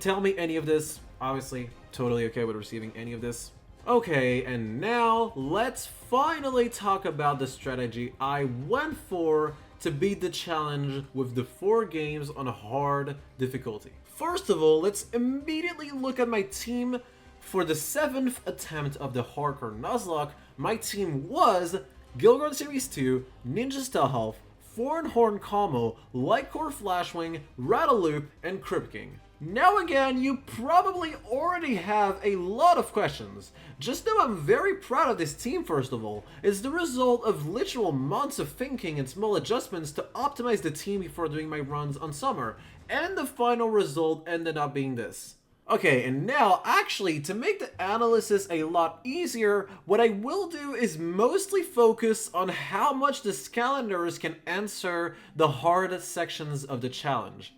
tell me any of this. Obviously, totally okay with receiving any of this. Okay, and now let's finally talk about the strategy I went for to beat the challenge with the 4 games on hard difficulty. First of all, let's immediately look at my team. For the 7th attempt of the hardcore nuzlocke, my team was Gilgorn Series 2, Ninja Stealth, Foreign Horn Combo, Lightcore Flashwing, Rattle Loop, and Crypt King. Now again, you probably already have a lot of questions. Just know I'm very proud of this team first of all. It's the result of literal months of thinking and small adjustments to optimize the team before doing my runs on summer, and the final result ended up being this. Okay, and now, actually, to make the analysis a lot easier, what I will do is mostly focus on how much the skylanders can answer the hardest sections of the challenge.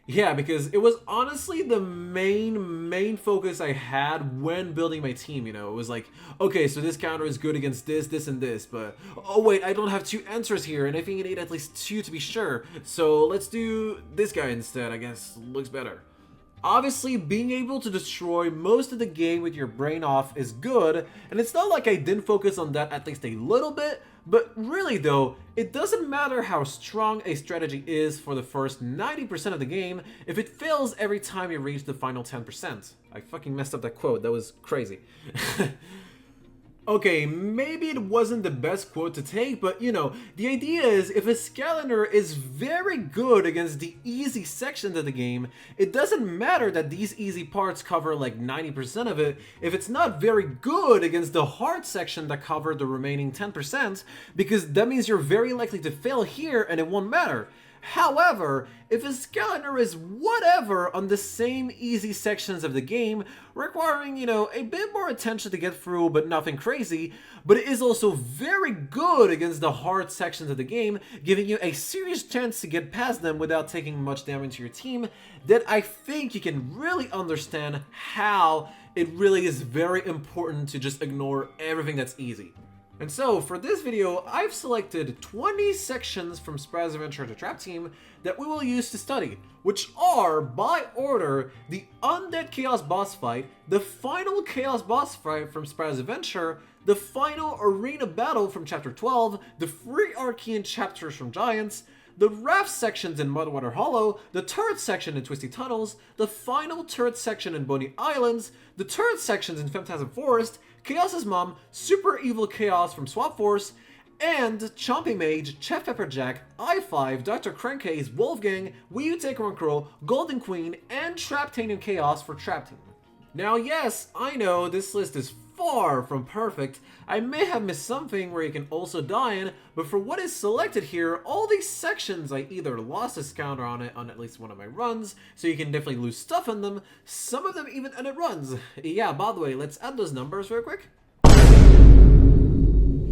Yeah, because it was honestly the main focus I had when building my team, you know. It was like, okay, so this counter is good against this, and this, but oh wait, I don't have 2 answers here, and I think I need at least 2 to be sure. So let's do this guy instead, I guess, looks better. Obviously, being able to destroy most of the game with your brain off is good, and it's not like I didn't focus on that at least a little bit, but really though, it doesn't matter how strong a strategy is for the first 90% of the game if it fails every time you reach the final 10%. I fucking messed up that quote, that was crazy. Okay, maybe it wasn't the best quote to take, but you know, the idea is if a Skylander is very good against the easy sections of the game, it doesn't matter that these easy parts cover like 90% of it if it's not very good against the hard section that cover the remaining 10%, because that means you're very likely to fail here and it won't matter. However, if a Skylander is whatever on the same easy sections of the game, requiring, you know, a bit more attention to get through but nothing crazy, but it is also very good against the hard sections of the game, giving you a serious chance to get past them without taking much damage to your team, then I think you can really understand how it really is very important to just ignore everything that's easy. And so, for this video, I've selected 20 sections from Surprise Adventure to Trap Team that we will use to study, which are, by order, the Undead Chaos boss fight, the final Chaos boss fight from Surprise Adventure, the final Arena battle from Chapter 12, the 3 Archean chapters from Giants, the raft sections in Mudwater Hollow, the turret section in Twisty Tunnels, the final turret section in Boney Islands, the turret sections in Phantasm Forest, Chaos's Mom, Super Evil Chaos from Swap Force, and Chompy Mage, Chef Pepperjack, I5, Dr. Crankcase, Wolfgang, Wii U Take One Crow, Golden Queen, and Traptanium Chaos for Trap Team. Now yes, I know this list is far from perfect. I may have missed something where you can also die in, but for what is selected here, all these sections I either lost a counter on it on at least one of my runs, so you can definitely lose stuff on them, some of them even ended runs. Yeah, by the way, let's add those numbers real quick.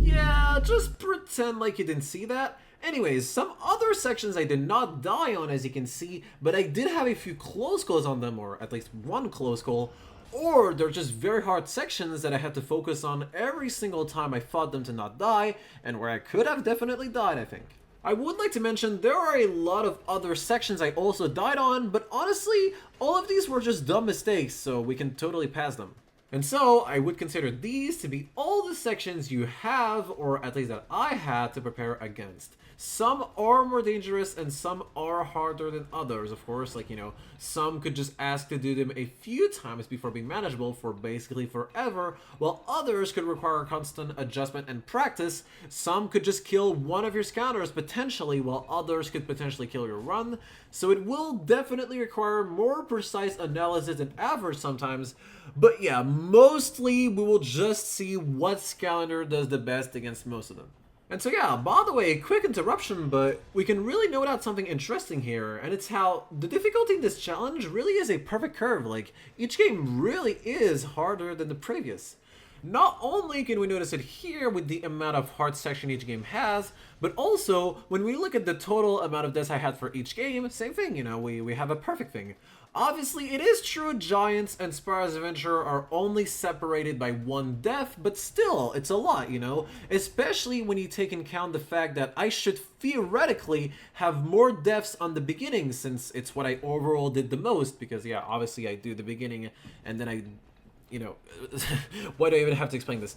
Yeah, just pretend like you didn't see that. Anyways, some other sections I did not die on, as you can see, but I did have a few close calls on them, or at least one close call, or they're just very hard sections that I had to focus on every single time I fought them to not die, and where I could have definitely died, I think. I would like to mention there are a lot of other sections I also died on, but honestly, all of these were just dumb mistakes, so we can totally pass them. And so, I would consider these to be all the sections you have, or at least that I had, to prepare against. Some are more dangerous and some are harder than others, of course, like, you know, some could just ask to do them a few times before being manageable for basically forever, while others could require constant adjustment and practice. Some could just kill one of your scouters potentially, while others could potentially kill your run, so it will definitely require more precise analysis than average sometimes, but yeah, mostly we will just see what Skylander does the best against most of them. And so yeah, by the way, quick interruption, but we can really note out something interesting here, and it's how the difficulty in this challenge really is a perfect curve. Like, each game really is harder than the previous. Not only can we notice it here with the amount of hard section each game has, but also when we look at the total amount of deaths I had for each game, same thing, you know, we have a perfect thing. Obviously, it is true Giants and Surprise Adventure are only separated by 1 death, but still, it's a lot, you know? Especially when you take into account the fact that I should theoretically have more deaths on the beginning, since it's what I overall did the most, because yeah, obviously I do the beginning, and then I, you know, why do I even have to explain this?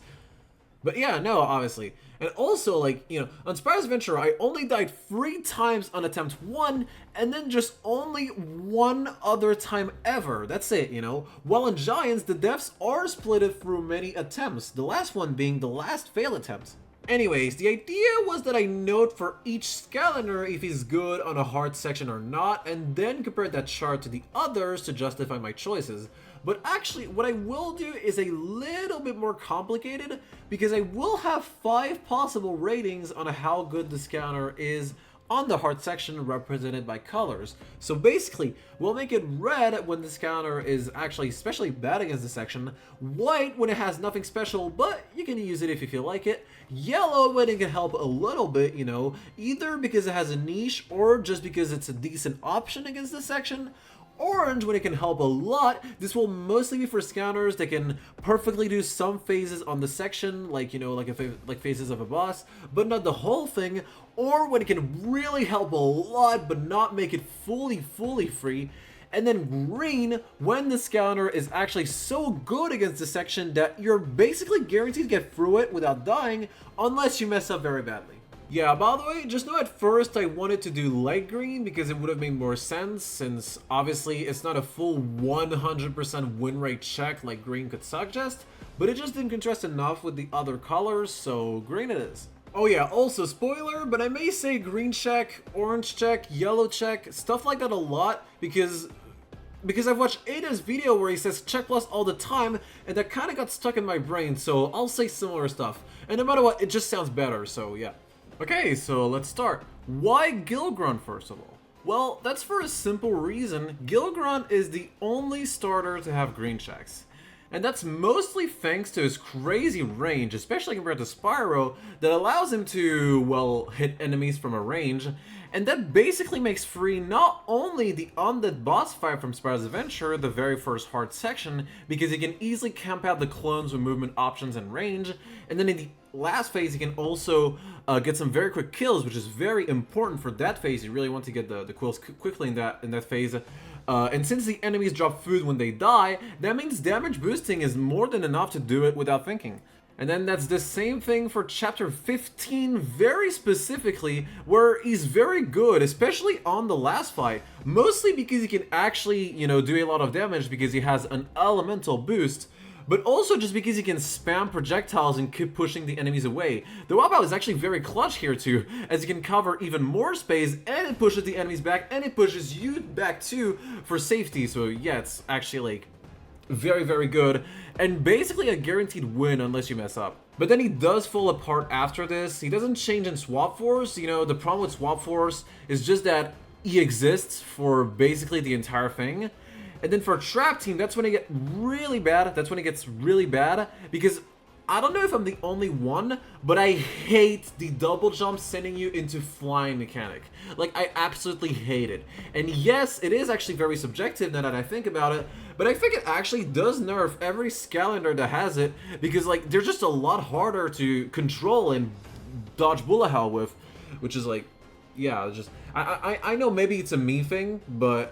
But yeah, no, obviously. And also, like, you know, on Surprise Adventure, I only died 3 times on attempt 1, and then just only 1 other time ever. That's it, you know? While in Giants, the deaths are split through many attempts, the last one being the last fail attempt. Anyways, the idea was that I note for each skylander if he's good on a hard section or not, and then compare that chart to the others to justify my choices. But actually, what I will do is a little bit more complicated, because I will have 5 possible ratings on how good the scanner is on the hard section represented by colors. So basically, we'll make it red when the scanner is actually especially bad against the section, white when it has nothing special, but you can use it if you feel like it, yellow when it can help a little bit, you know, either because it has a niche or just because it's a decent option against the section, orange when it can help a lot. This will mostly be for scanners that can perfectly do some phases on the section, like, you know, like phases of a boss, but not the whole thing, or when it can really help a lot but not make it fully free. And then green when the scanner is actually so good against the section that you're basically guaranteed to get through it without dying unless you mess up very badly. Yeah, by the way, just know at first I wanted to do light green because it would have made more sense, since obviously it's not a full 100% win rate check like green could suggest, but it just didn't contrast enough with the other colors, so green it is. Oh yeah, also spoiler, but I may say green check, orange check, yellow check, stuff like that a lot, because I've watched Ada's video where he says check plus all the time, and that kind of got stuck in my brain, so I'll say similar stuff. And no matter what, it just sounds better, so yeah. Okay, so let's start. Why Gilgrunt, first of all? Well, that's for a simple reason. Gilgrunt is the only starter to have green checks. And that's mostly thanks to his crazy range, especially compared to Spyro, that allows him to, well, hit enemies from a range. And that basically makes free not only the undead boss fight from Spyro's Adventure, the very first hard section, because he can easily camp out the clones with movement options and range, and then in the last phase he can also get some very quick kills, which is very important for that phase. You really want to get the kills quickly in that phase. And since the enemies drop food when they die, that means damage boosting is more than enough to do it without thinking. And then that's the same thing for chapter 15 very specifically, where he's very good, especially on the last fight, mostly because he can actually, you know, do a lot of damage because he has an elemental boost, but also just because he can spam projectiles and keep pushing the enemies away. The Wapow is actually very clutch here too, as he can cover even more space, and it pushes the enemies back, and it pushes you back too for safety. So yeah, it's actually like very good, and basically a guaranteed win unless you mess up. But then he does fall apart after this. He doesn't change in Swap Force. You know, the problem with Swap Force is just that he exists for basically the entire thing. And then for Trap Team, that's when it gets really bad. That's when it gets really bad, because I don't know if I'm the only one, but I hate the double jump sending you into flying mechanic. Like, I absolutely hate it. And yes, it is actually very subjective now that I think about it, but I think it actually does nerf every Skylander that has it, because like, they're just a lot harder to control and dodge bullet hell with, which is like, yeah, just I know maybe it's a me thing, but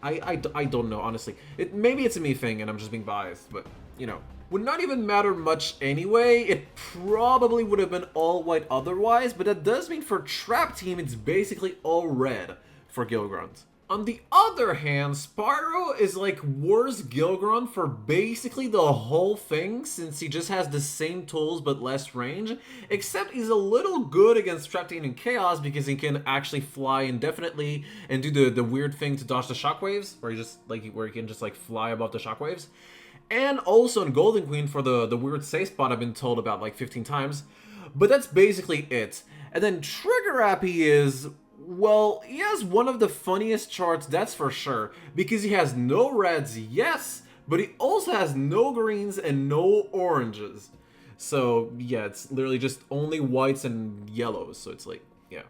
I don't know, honestly. Maybe it's a me thing and I'm just being biased, but you know, would not even matter much anyway. It probably would have been all white otherwise, but that does mean for Trap Team it's basically all red for Gilgrunt. On the other hand, Spyro is like worse Gilgrunt for basically the whole thing, since he just has the same tools but less range, except he's a little good against Trap Team and Chaos because he can actually fly indefinitely and do the weird thing to dodge the shockwaves, where he can just like fly above the shockwaves. And also in Golden Queen for the weird safe spot I've been told about like 15 times. But that's basically it. And then Trigger Happy is, well, he has one of the funniest charts, that's for sure, because he has no reds, yes, but he also has no greens and no oranges. So yeah, it's literally just only whites and yellows, so it's like, yeah.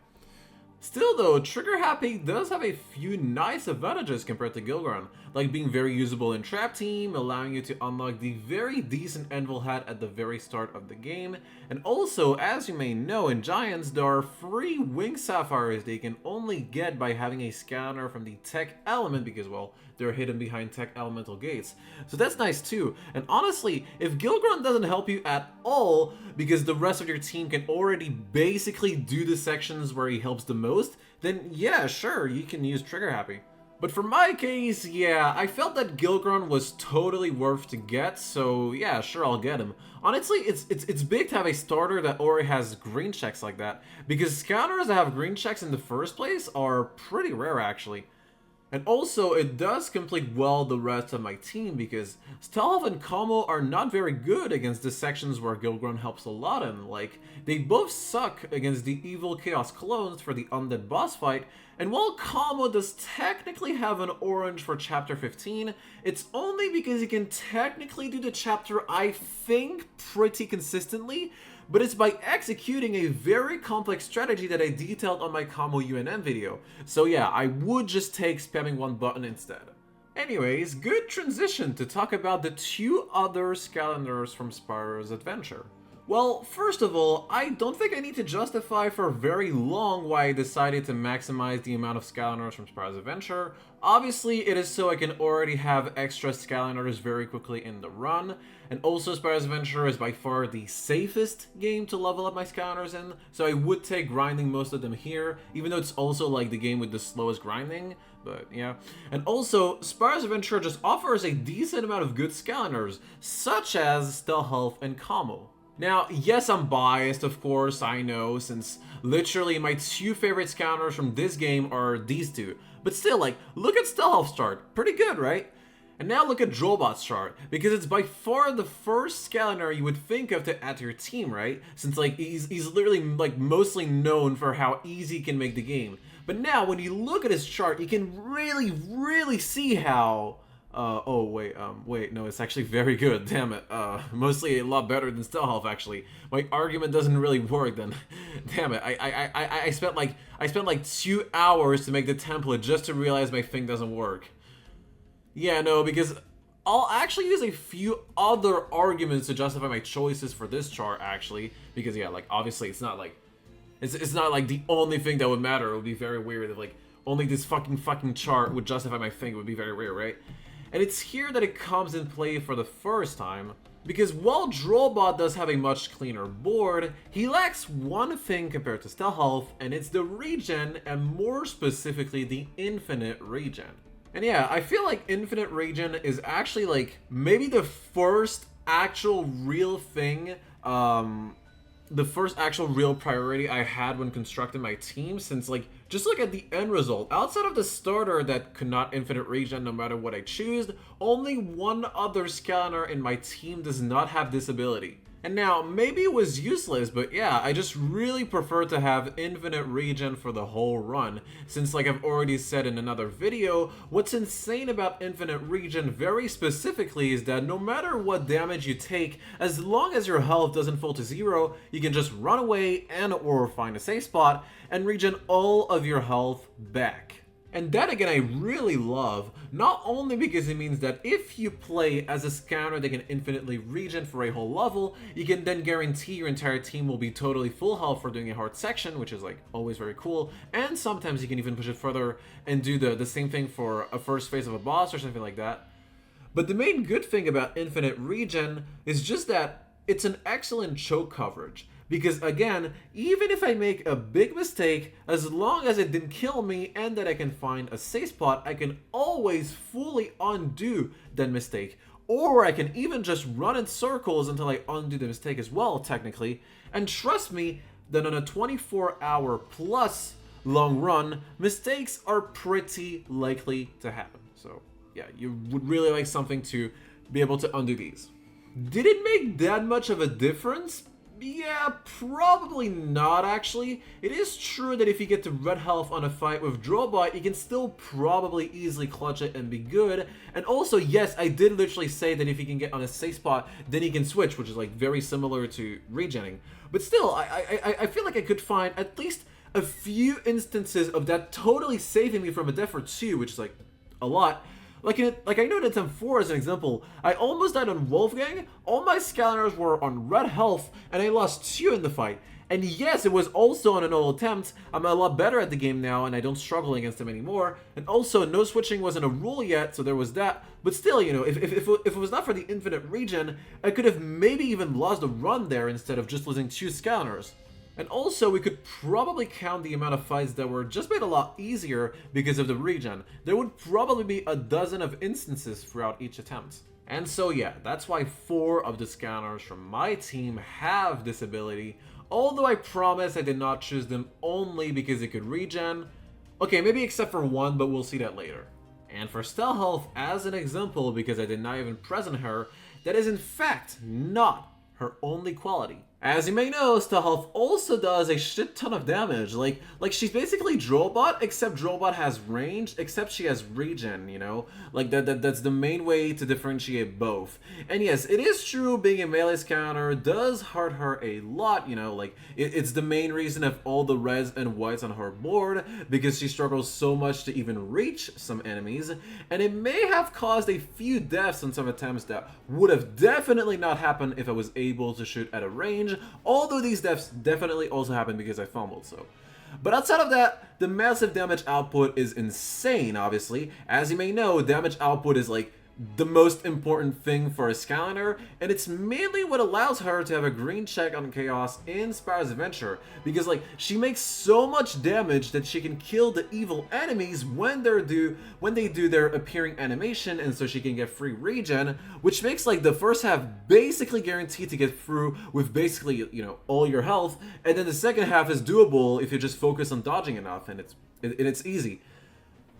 Still though, Trigger Happy does have a few nice advantages compared to Gilgrunt, like being very usable in Trap Team, allowing you to unlock the very decent Anvil hat at the very start of the game, and also, as you may know, in Giants, there are free Wing Sapphires they can only get by having a scanner from the Tech Element, because, well, they're hidden behind Tech Elemental gates. So that's nice too, and honestly, if Gilgrunt doesn't help you at all, because the rest of your team can already basically do the sections where he helps the most, then yeah, sure, you can use Trigger Happy. But for my case, yeah, I felt that Gilgron was totally worth to get, so yeah, sure, I'll get him. Honestly, it's big to have a starter that already has green checks like that, because skylanders that have green checks in the first place are pretty rare, actually. And also, it does complete well the rest of my team, because Stealth and Como are not very good against the sections where Gilgron helps a lot in. Like, they both suck against the evil Chaos clones for the undead boss fight, and while Como does technically have an orange for chapter 15, it's only because he can technically do the chapter, I think, pretty consistently, but it's by executing a very complex strategy that I detailed on my Como UNM video. So yeah, I would just take spamming one button instead. Anyways, good transition to talk about the two other Skylanders from Spyro's adventure. Well, first of all, I don't think I need to justify for very long why I decided to maximize the amount of Skylanders from Spyro's adventure. Obviously, it is so I can already have extra Skylanders very quickly in the run, and also Spyro's adventure is by far the safest game to level up my Skylanders in, so I would take grinding most of them here, even though it's also like the game with the slowest grinding, but yeah. And also, Spyro's adventure just offers a decent amount of good Skylanders, such as Stealth and Como. Now, yes, I'm biased, of course, I know, since literally my two favorite Skylanders from this game are these two. But still, like, look at Stealth's chart. Pretty good, right? And now look at Drobot's chart, because it's by far the first Skylander you would think of to add to your team, right? Since, like, he's literally, like, mostly known for how easy he can make the game. But now, when you look at his chart, you can really see how... oh, wait, no, it's actually very good, damn it. Mostly a lot better than Stealth, actually. My argument doesn't really work then. Damn it, I spent like 2 hours to make the template just to realize my thing doesn't work. Yeah, no, because I'll actually use a few other arguments to justify my choices for this chart, actually. Because, yeah, like, obviously it's not like... It's not like the only thing that would matter. It would be very weird if, like, only this fucking chart would justify my thing. It would be very weird, right? And it's here that it comes in play for the first time, because while Drobot does have a much cleaner board, he lacks one thing compared to Stealth, and it's the regen, and more specifically the infinite regen. And yeah, I feel like infinite regen is actually like maybe the first actual real thing, the first actual real priority I had when constructing my team, since like, just look at the end result. Outside of the starter that could not infinite regen no matter what I choose, only one other Skylander in my team does not have this ability. And now, maybe it was useless, but yeah, I just really prefer to have infinite regen for the whole run, since like I've already said in another video, what's insane about infinite regen very specifically is that no matter what damage you take, as long as your health doesn't fall to 0, you can just run away and or find a safe spot and regen all of your health back. And that again I really love, not only because it means that if you play as a Skylander that can infinitely regen for a whole level, you can then guarantee your entire team will be totally full health for doing a hard section, which is like always very cool, and sometimes you can even push it further and do the same thing for a first phase of a boss or something like that. But the main good thing about infinite regen is just that it's an excellent choke coverage. Because again, even if I make a big mistake, as long as it didn't kill me and that I can find a safe spot, I can always fully undo that mistake. Or I can even just run in circles until I undo the mistake as well, technically. And trust me, that on a 24-hour plus long run, mistakes are pretty likely to happen. So yeah, you would really like something to be able to undo these. Did it make that much of a difference? Yeah, probably not actually. It is true that if you get to red health on a fight with Drobot, you can still probably easily clutch it and be good. And also, yes, I did literally say that if you can get on a safe spot, then you can switch, which is like very similar to regenning. But still, I feel like I could find at least a few instances of that totally saving me from a death or two, which is like a lot. Like I know in attempt 4 as an example, I almost died on Wolfgang, all my Skylanders were on red health, and I lost 2 in the fight. And yes, it was also on an old attempt, I'm a lot better at the game now and I don't struggle against him anymore, and also no switching wasn't a rule yet, so there was that, but still, you know, if it was not for the infinite regen, I could have maybe even lost a run there instead of just losing 2 Skylanders. And also, we could probably count the amount of fights that were just made a lot easier because of the regen. There would probably be a dozen of instances throughout each attempt. And so yeah, that's why 4 of the Skylanders from my team have this ability, although I promise I did not choose them only because they could regen. Okay, maybe except for 1, but we'll see that later. And for Stell Health, as an example, because I did not even present her, that is in fact not her only quality. As you may know, Stell Health also does a shit ton of damage. Like she's basically Drillbot, except Drillbot has range, except she has regen, you know? Like that's the main way to differentiate both. And yes, it is true being a melee counter does hurt her a lot, you know? Like it's the main reason of all the reds and whites on her board, because she struggles so much to even reach some enemies, and it may have caused a few deaths on some attempts that would have definitely not happened if I was able to shoot at a range. Although these deaths definitely also happened because I fumbled, so. But outside of that, the massive damage output is insane, obviously. As you may know, damage output is like the most important thing for a Skylander, and it's mainly what allows her to have a green check on Chaos in Spyro's Adventure, because like she makes so much damage that she can kill the evil enemies when they do their appearing animation, and so she can get free regen, which makes like the first half basically guaranteed to get through with basically, you know, all your health, and then the second half is doable if you just focus on dodging enough, and it's easy.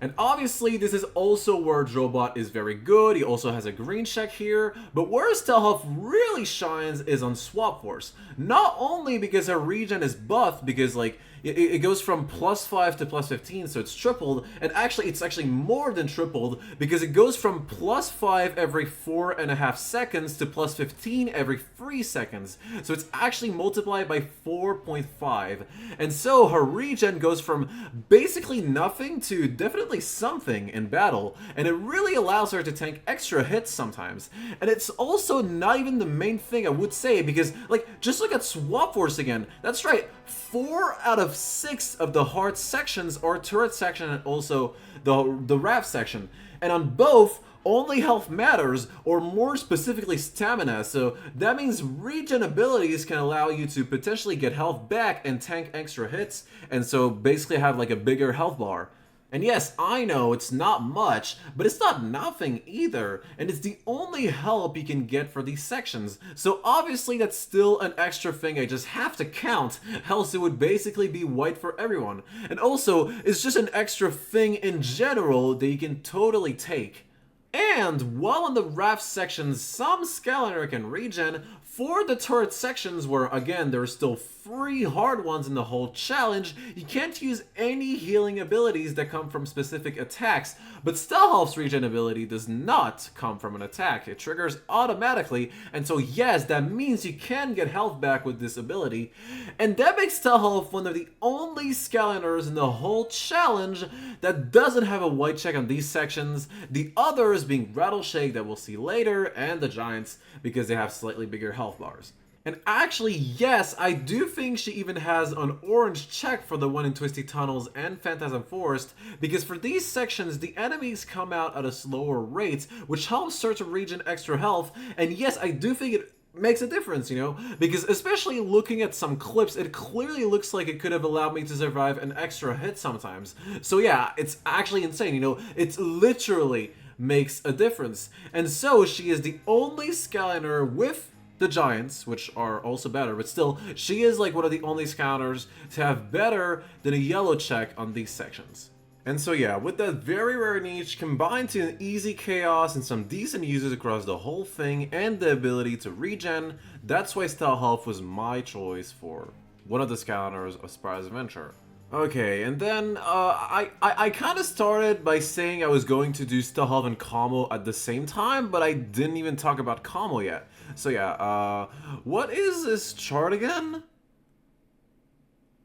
And obviously, this is also where Drillbot is very good. He also has a green check here. But where Stell Health really shines is on Swap Force. Not only because her regen is buffed, because like it goes from +5 to +15, so it's tripled. And actually, it's actually more than tripled, because it goes from +5 every 4.5 seconds to +15 every 3 seconds. So it's actually multiplied by 4.5. And so her regen goes from basically nothing to definitely something in battle, and it really allows her to tank extra hits sometimes. And it's also not even the main thing I would say, because like just look at Swap Force again. That's right, 4 out of 6 of the hard sections are turret section and also the raft section, and on both only health matters, or more specifically stamina, so that means regen abilities can allow you to potentially get health back and tank extra hits, and so basically have like a bigger health bar. And yes, I know it's not much, but it's not nothing either, and it's the only help you can get for these sections. So obviously that's still an extra thing I just have to count, else it would basically be white for everyone. And also, it's just an extra thing in general that you can totally take. And while in the raft sections some Skylander can regen, for the turret sections where again there are still 3 hard ones in the whole challenge, you can't use any healing abilities that come from specific attacks, but Stell Health's regen ability does not come from an attack. It triggers automatically, and so yes, that means you can get health back with this ability, and that makes Stell Health one of the only Skylanders in the whole challenge that doesn't have a white check on these sections, the others being Rattleshake that we'll see later, and the Giants because they have slightly bigger health bars. And actually, yes, I do think she even has an orange check for the one in Twisty Tunnels and Phantasm Forest, because for these sections, the enemies come out at a slower rate, which helps her to regen extra health, and yes, I do think it makes a difference, you know, because especially looking at some clips, it clearly looks like it could have allowed me to survive an extra hit sometimes. So yeah, it's actually insane, you know, it's literally makes a difference. And so she is the only Skylander with the Giants, which are also better, but still, she is like one of the only Skylanders to have better than a yellow check on these sections. And so yeah, with that very rare niche combined to an easy chaos and some decent uses across the whole thing and the ability to regen, that's why Stell Health was my choice for one of the Skylanders of Spyro's Adventure. Okay, and then I kind of started by saying I was going to do Stell Health and Como at the same time, but I didn't even talk about Como yet. So yeah, what is this chart again?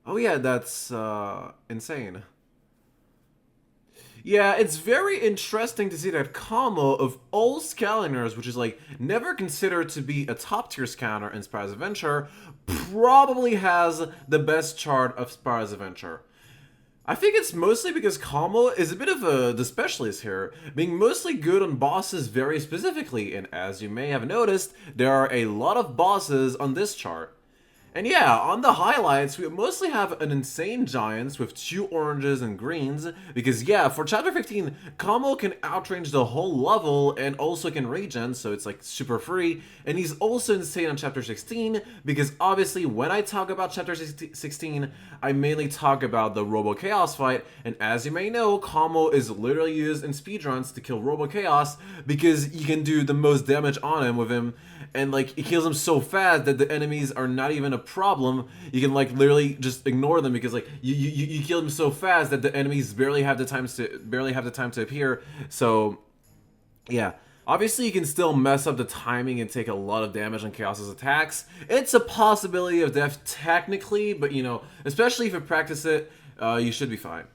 Oh yeah, that's insane. Yeah, it's very interesting to see that Como, of all Skylanders, which is like never considered to be a top tier Skylander in Spyro's Adventure, probably has the best chart of Spyro's Adventure. I think it's mostly because Como is a bit of the specialist here, being mostly good on bosses very specifically, and as you may have noticed, there are a lot of bosses on this chart. And yeah, on the highlights, we mostly have an insane giants with 2 oranges and greens, because yeah, for chapter 15, Kamo can outrange the whole level and also can regen, so it's like super free, and he's also insane on chapter 16, because obviously when I talk about chapter 16, I mainly talk about the Robo Chaos fight, and as you may know, Kamo is literally used in speedruns to kill Robo Chaos, because you can do the most damage on him with him, and like, it kills him so fast that the enemies are not even a problem. You can like literally just ignore them because like you kill them so fast that the enemies barely have the time to appear. So yeah. Obviously, you can still mess up the timing and take a lot of damage on Chaos's attacks. It's a possibility of death technically, but you know, especially if you practice it, you should be fine.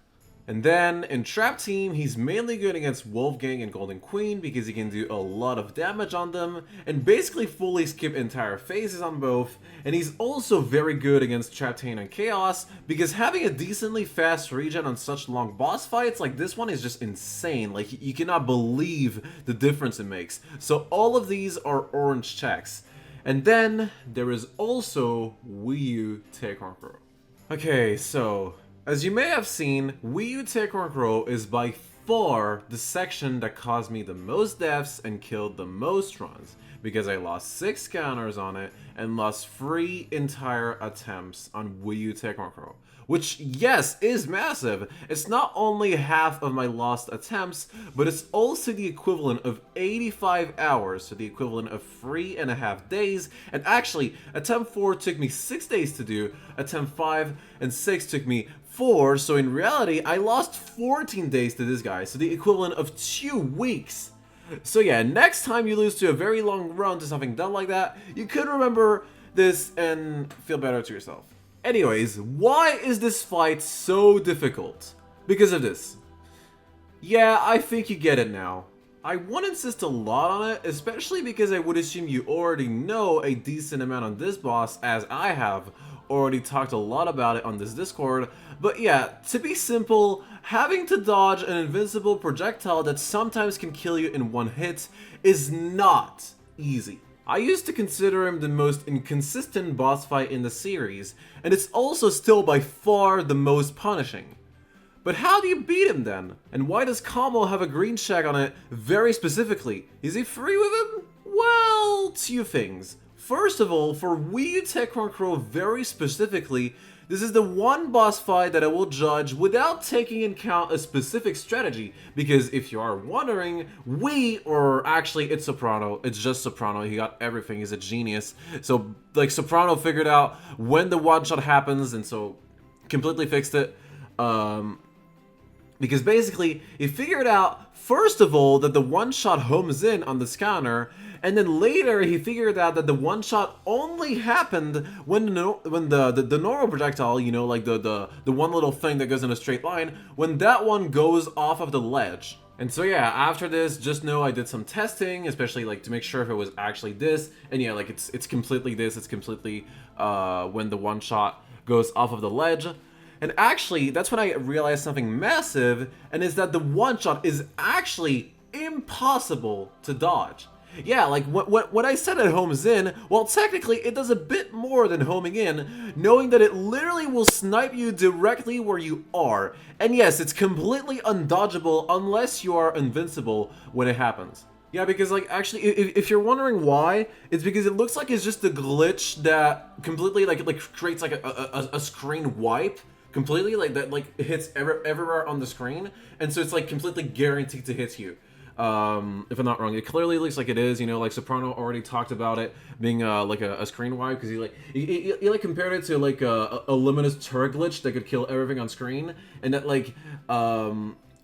And then, in Trap Team, he's mainly good against Wolfgang and Golden Queen because he can do a lot of damage on them, and basically fully skip entire phases on both, and he's also very good against Traptain and Chaos, because having a decently fast regen on such long boss fights like this one is just insane. Like, you cannot believe the difference it makes. So all of these are orange checks. And then, there is also Wii U Taekwondo Pro. Okay, so as you may have seen, Wii U Taekwondo Pro is by far the section that caused me the most deaths and killed the most runs, because I lost 6 counters on it and lost 3 entire attempts on Wii U Taekwondo Pro. Which, yes, is massive. It's not only half of my lost attempts, but it's also the equivalent of 85 hours, so the equivalent of 3.5 days. And actually, attempt 4 took me 6 days to do, attempt 5 and 6 took me 4, so in reality, I lost 14 days to this guy, so the equivalent of 2 weeks. So yeah, next time you lose to a very long run to something done like that, you could remember this and feel better to yourself. Anyways, why is this fight so difficult? Because of this. Yeah, I think you get it now. I won't insist a lot on it, especially because I would assume you already know a decent amount on this boss, as I have already talked a lot about it on this Discord. But yeah, to be simple, having to dodge an invincible projectile that sometimes can kill you in one hit is not easy. I used to consider him the most inconsistent boss fight in the series, and it's also still by far the most punishing. But how do you beat him then? And why does Kamo have a green check on it very specifically? Is he free with him? Well, 2 things. First of all, for Wii U Taekwondo Pro very specifically, this is the one boss fight that I will judge without taking into account a specific strategy, because if you are wondering, or actually it's Soprano, it's just Soprano, he got everything, he's a genius. So like Soprano figured out when the one shot happens, and so completely fixed it. Because basically, he figured out, first of all, that the one-shot homes in on the scanner, and then later he figured out that the one-shot only happened when the normal projectile, you know, like the one little thing that goes in a straight line, when that one goes off of the ledge. And so yeah, after this, just know I did some testing, especially like to make sure if it was actually this, and yeah, like it's completely this, it's completely when the one-shot goes off of the ledge. And actually, that's when I realized something massive, and is that the one-shot is actually impossible to dodge. Yeah, like what I said it homes in, well technically it does a bit more than homing in, knowing that it literally will snipe you directly where you are. And yes, it's completely undodgeable unless you are invincible when it happens. Yeah, because like actually, if you're wondering why, it's because it looks like it's just a glitch that completely like creates like a screen wipe. Completely, like that, like hits everywhere on the screen, and so it's like completely guaranteed to hit you. If I'm not wrong, it clearly looks like it is. You know, like Soprano already talked about it being like a screen wipe, because he like compared it to like a luminous turret glitch that could kill everything on screen, and that like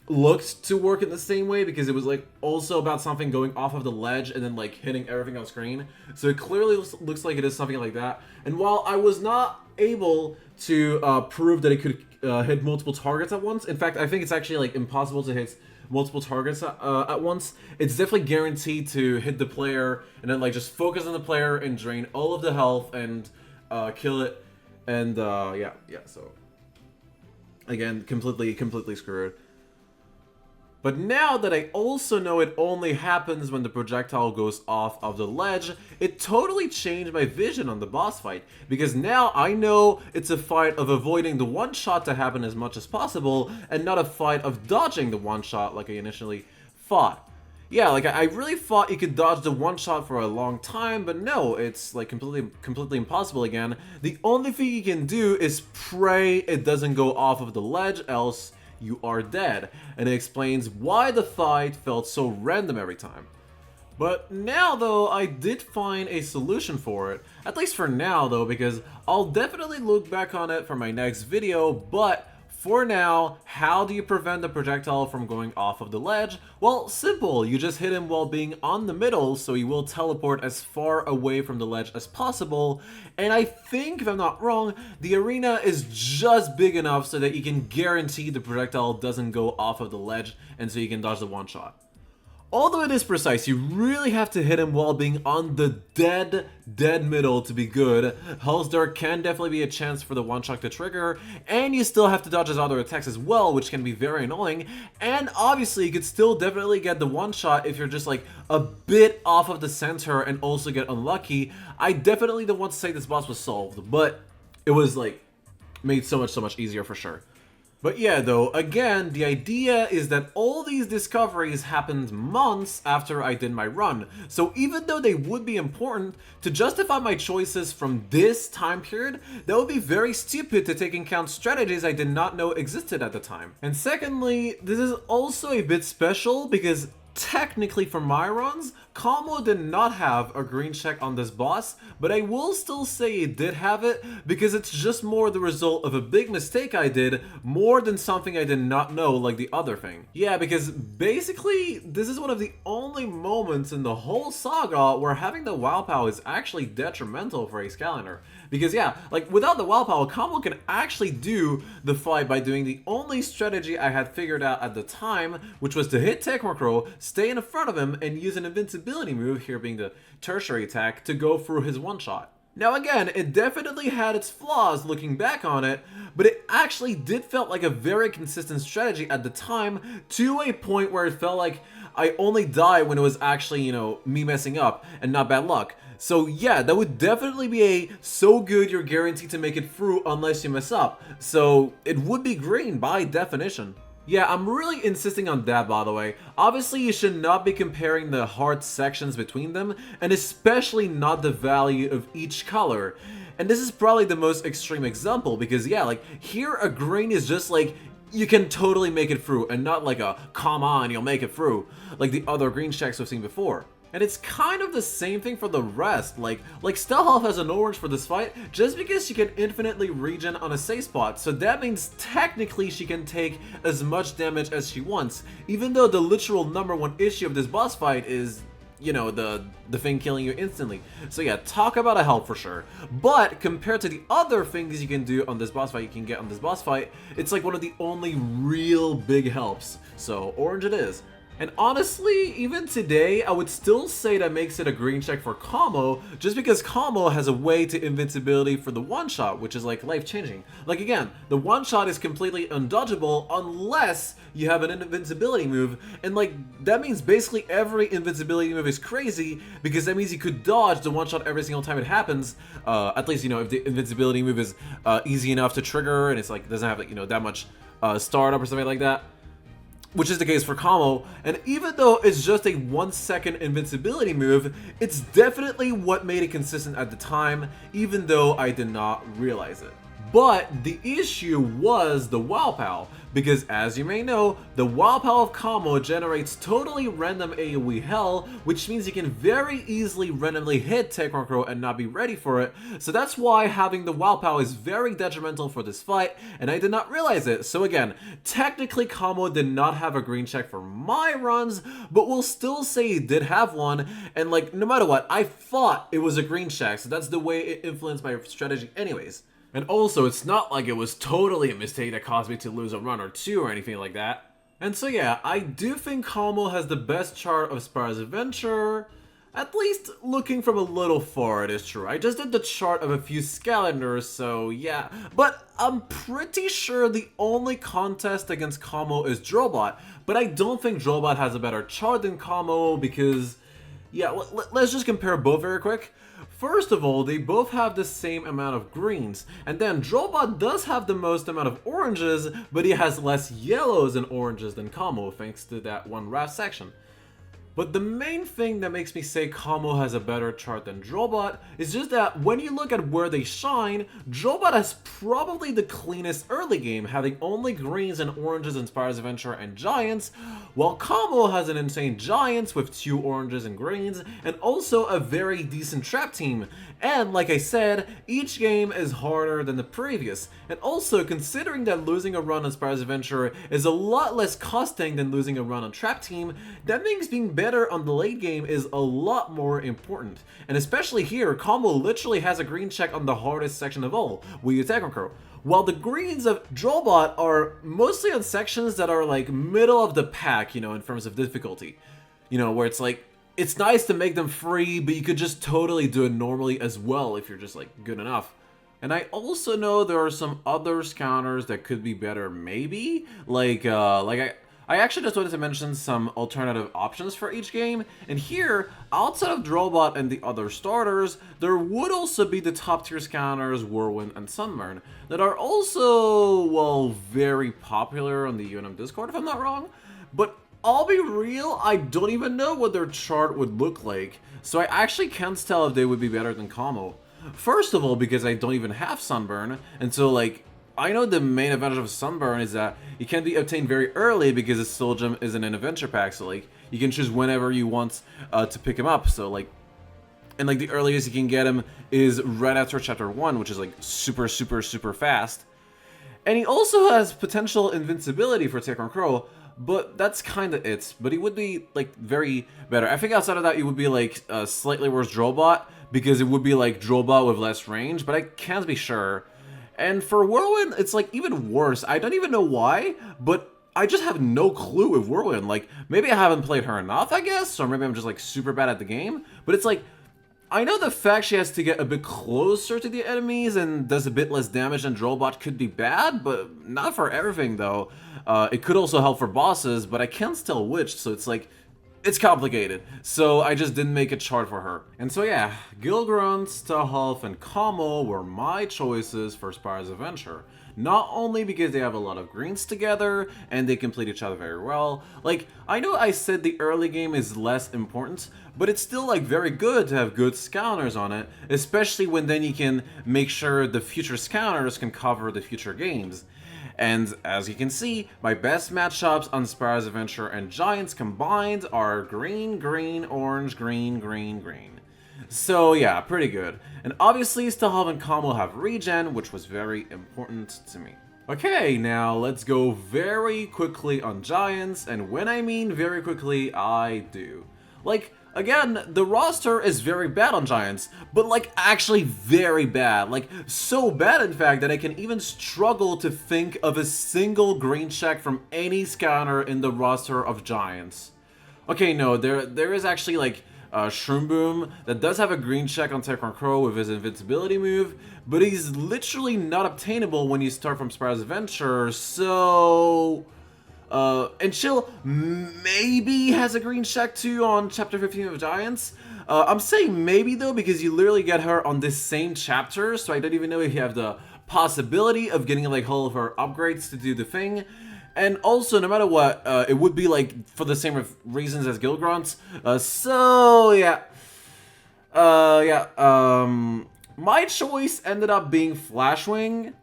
looked to work in the same way because it was like also about something going off of the ledge and then like hitting everything on screen. So it clearly looks like it is something like that. And while I was not able to prove that it could hit multiple targets at once, in fact I think it's actually like impossible to hit multiple targets at once, it's definitely guaranteed to hit the player and then like just focus on the player and drain all of the health and kill it. And yeah, so again, completely screwed. But now that I also know it only happens when the projectile goes off of the ledge, it totally changed my vision on the boss fight, because now I know it's a fight of avoiding the one shot to happen as much as possible, and not a fight of dodging the one shot like I initially thought. Yeah, like I really thought you could dodge the one shot for a long time, but no, it's like completely impossible again. The only thing you can do is pray it doesn't go off of the ledge, else you are dead, and it explains why the fight felt so random every time. But now though, I did find a solution for it, at least for now though, because I'll definitely look back on it for my next video, but for now, how do you prevent the projectile from going off of the ledge? Well, simple, you just hit him while being on the middle, so he will teleport as far away from the ledge as possible, and I think, if I'm not wrong, the arena is just big enough so that you can guarantee the projectile doesn't go off of the ledge, and so you can dodge the one shot. Although it is precise, you really have to hit him while being on the dead middle to be good, else there can definitely be a chance for the one shot to trigger, and you still have to dodge his other attacks as well, which can be very annoying, and obviously you could still definitely get the one shot if you're just like a bit off of the center and also get unlucky. I definitely don't want to say this boss was solved, but it was like made so much easier for sure. But yeah though, again, the idea is that all these discoveries happened months after I did my run, so even though they would be important, to justify my choices from this time period, that would be very stupid to take into account strategies I did not know existed at the time. And secondly, this is also a bit special because technically for my runs, Kamo did not have a green check on this boss, but I will still say it did have it because it's just more the result of a big mistake I did more than something I did not know like the other thing. Yeah, because basically this is one of the only moments in the whole saga where having the WoW POW is actually detrimental for a Skylander. Because yeah, like without the WoW POW, Kamo can actually do the fight by doing the only strategy I had figured out at the time, which was to hit Techmocro, stay in front of him, and use an invincibility move, here being the tertiary attack, to go through his one shot. Now again, it definitely had its flaws looking back on it, but it actually did felt like a very consistent strategy at the time, to a point where it felt like I only died when it was actually, you know, me messing up and not bad luck. So yeah, that would definitely be a so good you're guaranteed to make it through unless you mess up. So it would be green by definition. Yeah, I'm really insisting on that, by the way. Obviously, you should not be comparing the hard sections between them, and especially not the value of each color. And this is probably the most extreme example, because yeah, like, here a green is just like, you can totally make it through, and not like a, come on, you'll make it through, like the other green checks we've seen before. And it's kind of the same thing for the rest, like Stelhalf has an orange for this fight just because she can infinitely regen on a safe spot, so that means technically she can take as much damage as she wants, even though the literal #1 issue of this boss fight is, you know, the thing killing you instantly. So yeah, talk about a help for sure. But compared to the other things you can do on this boss fight, you can get on this boss fight, it's like one of the only real big helps. So orange it is. And honestly, even today, I would still say that makes it a green check for Kamo, just because Kamo has a way to invincibility for the one-shot, which is like life-changing. Like again, the one-shot is completely undodgeable unless you have an invincibility move, and like, that means basically every invincibility move is crazy, because that means you could dodge the one-shot every single time it happens, at least, you know, if the invincibility move is easy enough to trigger, and it's like, doesn't have, like, you know, that much startup or something like that. Which is the case for Kamo, and even though it's just a 1-second invincibility move, it's definitely what made it consistent at the time, even though I did not realize it. But the issue was the WoW POW, because as you may know, the WoW POW of Kamo generates totally random AoE hell, which means you can very easily randomly hit Techmocro and not be ready for it, so that's why having the WoW POW is very detrimental for this fight, and I did not realize it. So again, technically Kamo did not have a green check for my runs, but we'll still say he did have one, and like, no matter what, I thought it was a green check, so that's the way it influenced my strategy anyways. And also, it's not like it was totally a mistake that caused me to lose a run or two or anything like that. And so yeah, I do think Kamo has the best chart of Spyro's Adventure. At least looking from a little far, it is true. I just did the chart of a few skylanders, so yeah. But I'm pretty sure the only contest against Kamo is Drobot. But I don't think Drobot has a better chart than Kamo because, yeah, let's just compare both very quick. First of all, they both have the same amount of greens, and then Drobot does have the most amount of oranges, but he has less yellows and oranges than Kamo, thanks to that one raft section. But the main thing that makes me say Kamo has a better chart than Drobot is just that when you look at where they shine, Drobot has probably the cleanest early game, having only greens and oranges in Spyro's Adventure and Giants, while Kamo has an insane Giants with 2 oranges and greens, and also a very decent trap team. And like I said, each game is harder than the previous, and also considering that losing a run on Spyro's Adventure is a lot less costing than losing a run on Trap Team, that makes being better on the late game is a lot more important. And especially here, Kamo literally has a green check on the hardest section of all, Wii U Techno Crow, while the greens of Drobot are mostly on sections that are like middle of the pack, you know, in terms of difficulty. You know, where it's like, it's nice to make them free, but you could just totally do it normally as well if you're just like good enough. And I also know there are some other counters that could be better, maybe? I actually just wanted to mention some alternative options for each game, and here, outside of Drobot and the other starters, there would also be the top tier counters, Whirlwind and Sunburn, that are also, well, very popular on the UNM Discord, if I'm not wrong, but I'll be real, I don't even know what their chart would look like, so I actually can't tell if they would be better than Kamo. First of all, because I don't even have Sunburn, and so like, I know the main advantage of Sunburn is that it can be obtained very early because the Soul Gem isn't an adventure pack, so like, you can choose whenever you want to pick him up, so like, and like the earliest you can get him is right after Chapter 1, which is like super fast. And he also has potential invincibility for Techno Crow, but that's kinda it. But he would be, like, very better. I think outside of that, he would be, like, slightly worse Drobot, because it would be, like, Drobot with less range, but I can't be sure. And for Whirlwind, it's, like, even worse. I don't even know why, but I just have no clue with Whirlwind. Like, maybe I haven't played her enough, I guess, or maybe I'm just, like, super bad at the game. But it's, like, I know the fact she has to get a bit closer to the enemies and does a bit less damage than Drobot could be bad, but not for everything, though. It could also help for bosses, but I can't tell which, so it's like, it's complicated. So I just didn't make a chart for her. And so yeah, Gilgrunt, Stahalf, and Kamo were my choices for Spyro's Adventure. Not only because they have a lot of greens together, and they complete each other very well. Like, I know I said the early game is less important, but it's still like very good to have good scouters on it, especially when then you can make sure the future scouters can cover the future games. And as you can see, my best matchups on Spyro's Adventure and Giants combined are green, green, orange, green, green, green. So yeah, pretty good. And obviously Stahalf and Kamo have regen, which was very important to me. Okay, now let's go very quickly on Giants, and when I mean very quickly, I do. Like, again, the roster is very bad on Giants, but like actually very bad. Like so bad in fact that I can even struggle to think of a single green check from any scouter in the roster of Giants. Okay, no, there is actually like Shroom Boom that does have a green check on Techno Crow with his invincibility move, but he's literally not obtainable when you start from Spyro's Adventure, so... and Chill maybe has a green check too on Chapter 15 of Giants. I'm saying maybe though because you literally get her on this same chapter, so I don't even know if you have the possibility of getting like all of her upgrades to do the thing. And also, no matter what, it would be like for the same reasons as Gilgrunt. So yeah. My choice ended up being Flashwing.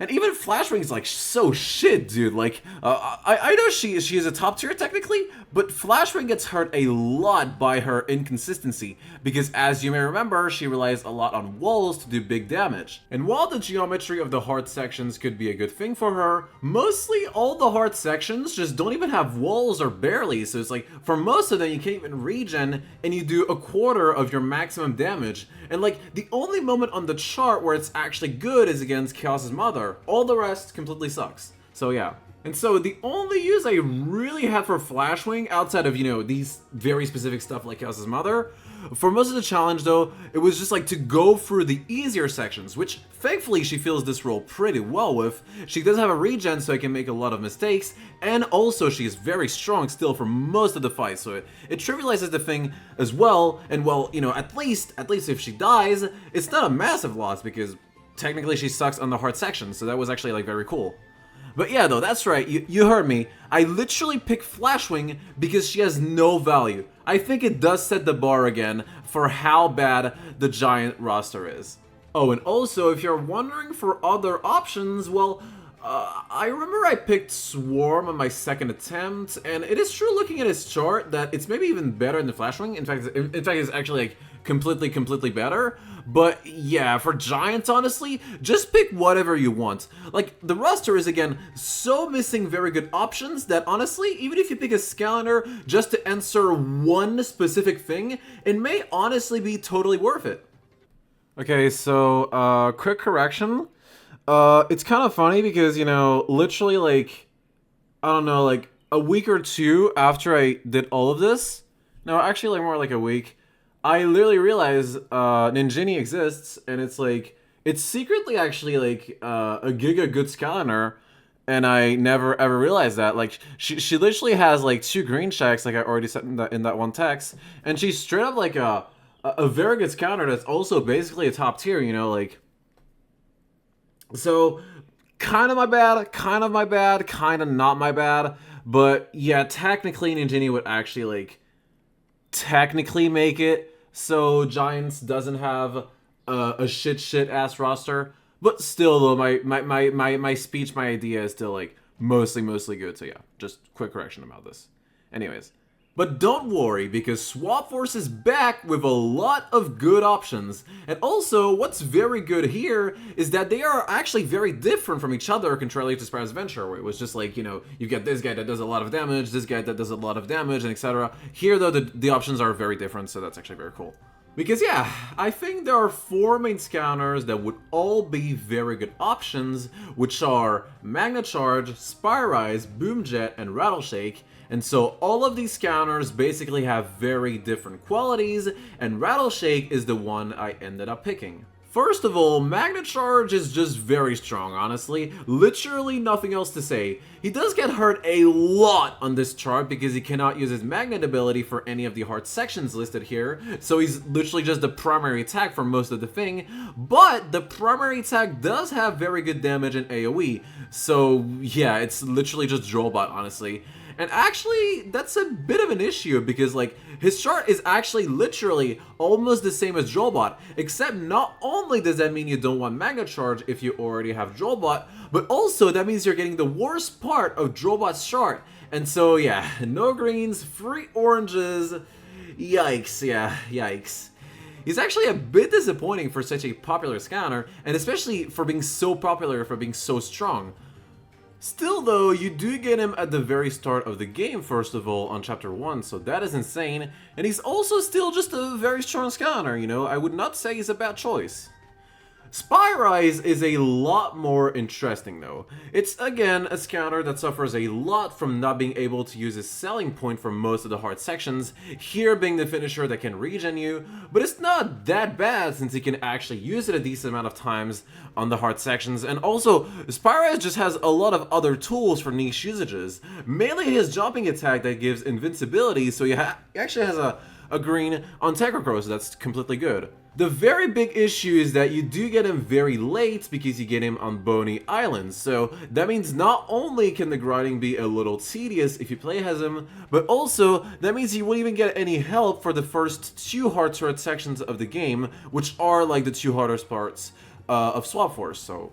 And even Flashwing's like so shit, dude. Like, I know she is a top tier technically, but Flashwing gets hurt a lot by her inconsistency, because as you may remember, she relies a lot on walls to do big damage. And while the geometry of the hard sections could be a good thing for her, mostly all the hard sections just don't even have walls or barely, so it's like, for most of them you can't even regen, and you do a quarter of your maximum damage. And like, the only moment on the chart where it's actually good is against Chaos's mother. All the rest completely sucks. So yeah. And so the only use I really had for Flashwing, outside of, these very specific stuff like House's Mother, for most of the challenge though, it was just like to go through the easier sections, which thankfully she feels this role pretty well with. She does have a regen so I can make a lot of mistakes, and also she is very strong still for most of the fight, so it trivializes the thing as well, and well, at least if she dies, it's not a massive loss because technically she sucks on the hard section, so that was actually like very cool. But yeah, though, that's right, you heard me. I literally picked Flashwing because she has no value. I think it does set the bar again for how bad the giant roster is. Oh, and also, if you're wondering for other options, well, I remember I picked Swarm on my second attempt, and it is true looking at his chart that it's maybe even better than Flashwing. In fact, it's actually like completely better. But yeah, for Giants, honestly, just pick whatever you want. Like, the roster is, again, so missing very good options that, honestly, even if you pick a Skylander just to answer one specific thing, it may honestly be totally worth it. Okay, so, quick correction. It's kind of funny because, literally, like, I don't know, like, a week or two after I did all of this, no, actually, like, more like a week, I literally realized Ninjini exists, and it's like, it's secretly actually like a giga good Skylander, and I never ever realized that. Like, she literally has like 2 green checks, like I already said in that one text, and she's straight up like a very good Skylander that's also basically a top tier, like. So, kind of my bad, kind of not my bad, but yeah, technically Ninjini would actually like technically make it. So Giants doesn't have a shit ass roster, but still though my speech, my idea is still like mostly good. So yeah, just quick correction about this. Anyways, but don't worry because Swap Force is back with a lot of good options. And also, what's very good here is that they are actually very different from each other contrary to Spyro's Adventure, where it was just like, you get this guy that does a lot of damage, this guy that does a lot of damage, and etc. Here, though, the options are very different, so that's actually very cool. Because yeah, I think there are 4 main Skylanders that would all be very good options, which are Magna Charge, Spyrise, Boomjet, and Rattleshake. And so all of these Skylanders basically have very different qualities, and Rattleshake is the one I ended up picking. First of all, Magna Charge is just very strong, honestly. Literally nothing else to say. He does get hurt a lot on this chart because he cannot use his Magnet ability for any of the hard sections listed here, so he's literally just the primary attack for most of the thing, but the primary attack does have very good damage in AoE, so yeah, it's literally just Drollbot, honestly. And actually, that's a bit of an issue because, like, his chart is actually literally almost the same as Drollbot, except not only does that mean you don't want Magna Charge if you already have Drollbot, but also that means you're getting the worst part of Drollbot's chart. And so, yeah, no greens, free oranges, yikes, yeah, yikes. He's actually a bit disappointing for such a popular Skylander, and especially for being so popular, for being so strong. Still though, you do get him at the very start of the game first of all on chapter 1, so that is insane, and he's also still just a very strong Skylander, I would not say he's a bad choice. Spyrise is a lot more interesting though. It's again a Skylander that suffers a lot from not being able to use his selling point for most of the hard sections, here being the finisher that can regen you, but it's not that bad since he can actually use it a decent amount of times on the hard sections, and also Spyrise just has a lot of other tools for niche usages, mainly his jumping attack that gives invincibility, so he actually has a green on Technocross, so that's completely good. The very big issue is that you do get him very late because you get him on Boney Island, so that means not only can the grinding be a little tedious if you play as him, but also that means you won't even get any help for the first 2 hard sword sections of the game, which are like the 2 hardest parts of Swap Force, so.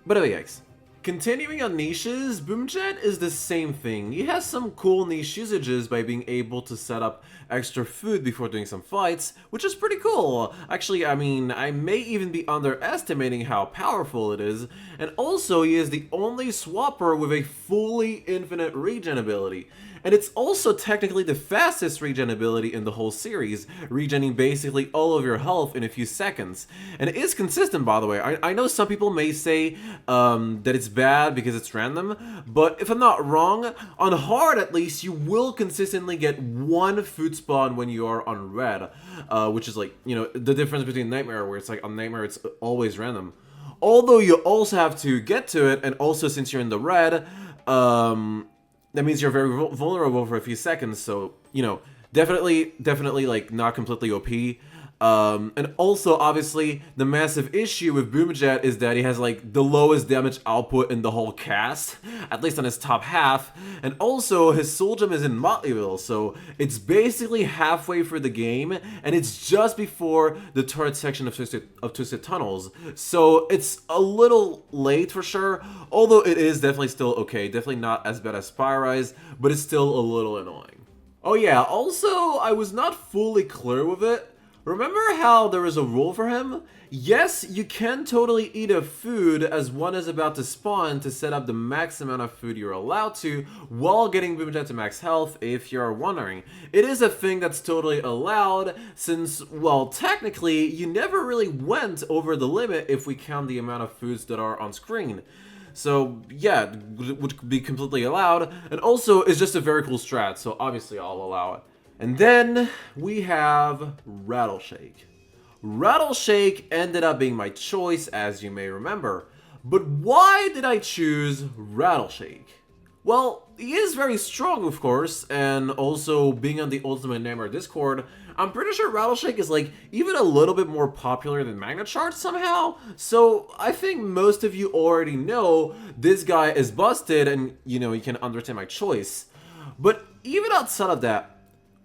But anyway, yikes. Continuing on niches, Boomjet is the same thing. He has some cool niche usages by being able to set up extra food before doing some fights, which is pretty cool. Actually, I mean, I may even be underestimating how powerful it is, and also he is the only swapper with a fully infinite regen ability. And it's also technically the fastest regen ability in the whole series, regenerating basically all of your health in a few seconds. And it is consistent, by the way. I know some people may say that it's bad because it's random, but if I'm not wrong, on hard at least, you will consistently get one food spawn when you are on red, which is like, you know, the difference between Nightmare, where it's like on Nightmare it's always random. Although you also have to get to it, and also since you're in the red, that means you're very vulnerable for a few seconds, so, you know, definitely, like, not completely OP. And also, obviously, the massive issue with Boomjet is that he has, like, the lowest damage output in the whole cast, at least on his top half, and also, his soul gem is in Motleyville, so it's basically halfway through the game, and it's just before the turret section of Twisted Tunnels, so it's a little late for sure, although it is definitely still okay, definitely not as bad as Spyrise, but it's still a little annoying. Oh yeah, also, I was not fully clear with it. Remember how there is a rule for him? Yes, you can totally eat a food as one is about to spawn to set up the max amount of food you're allowed to while getting Boomjet to max health, if you're wondering. It is a thing that's totally allowed since, well, technically, you never really went over the limit if we count the amount of foods that are on screen. So, yeah, it would be completely allowed, and also, it's just a very cool strat, so obviously I'll allow it. And then we have Rattleshake. Rattleshake ended up being my choice, as you may remember. But why did I choose Rattleshake? Well, he is very strong, of course, and also being on the Ultimate Nightmare Discord, I'm pretty sure Rattleshake is like even a little bit more popular than Magnet Charge somehow. So I think most of you already know this guy is busted and, you know, you can understand my choice. But even outside of that,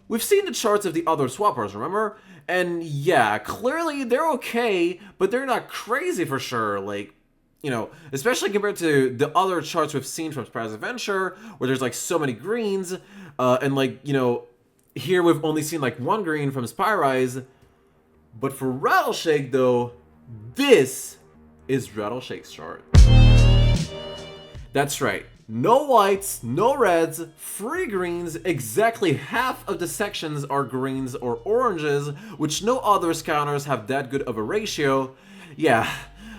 we've seen the charts of the other swappers, remember? And yeah, clearly they're okay, but they're not crazy for sure, like, you know, especially compared to the other charts we've seen from Spyro's Adventure, where there's like so many greens, and like, you know, here we've only seen like one green from Spyrise. But for Rattleshake though, this is Rattleshake's chart. That's right. No whites, no reds, 3 greens, exactly half of the sections are greens or oranges, which no other counters have that good of a ratio. Yeah,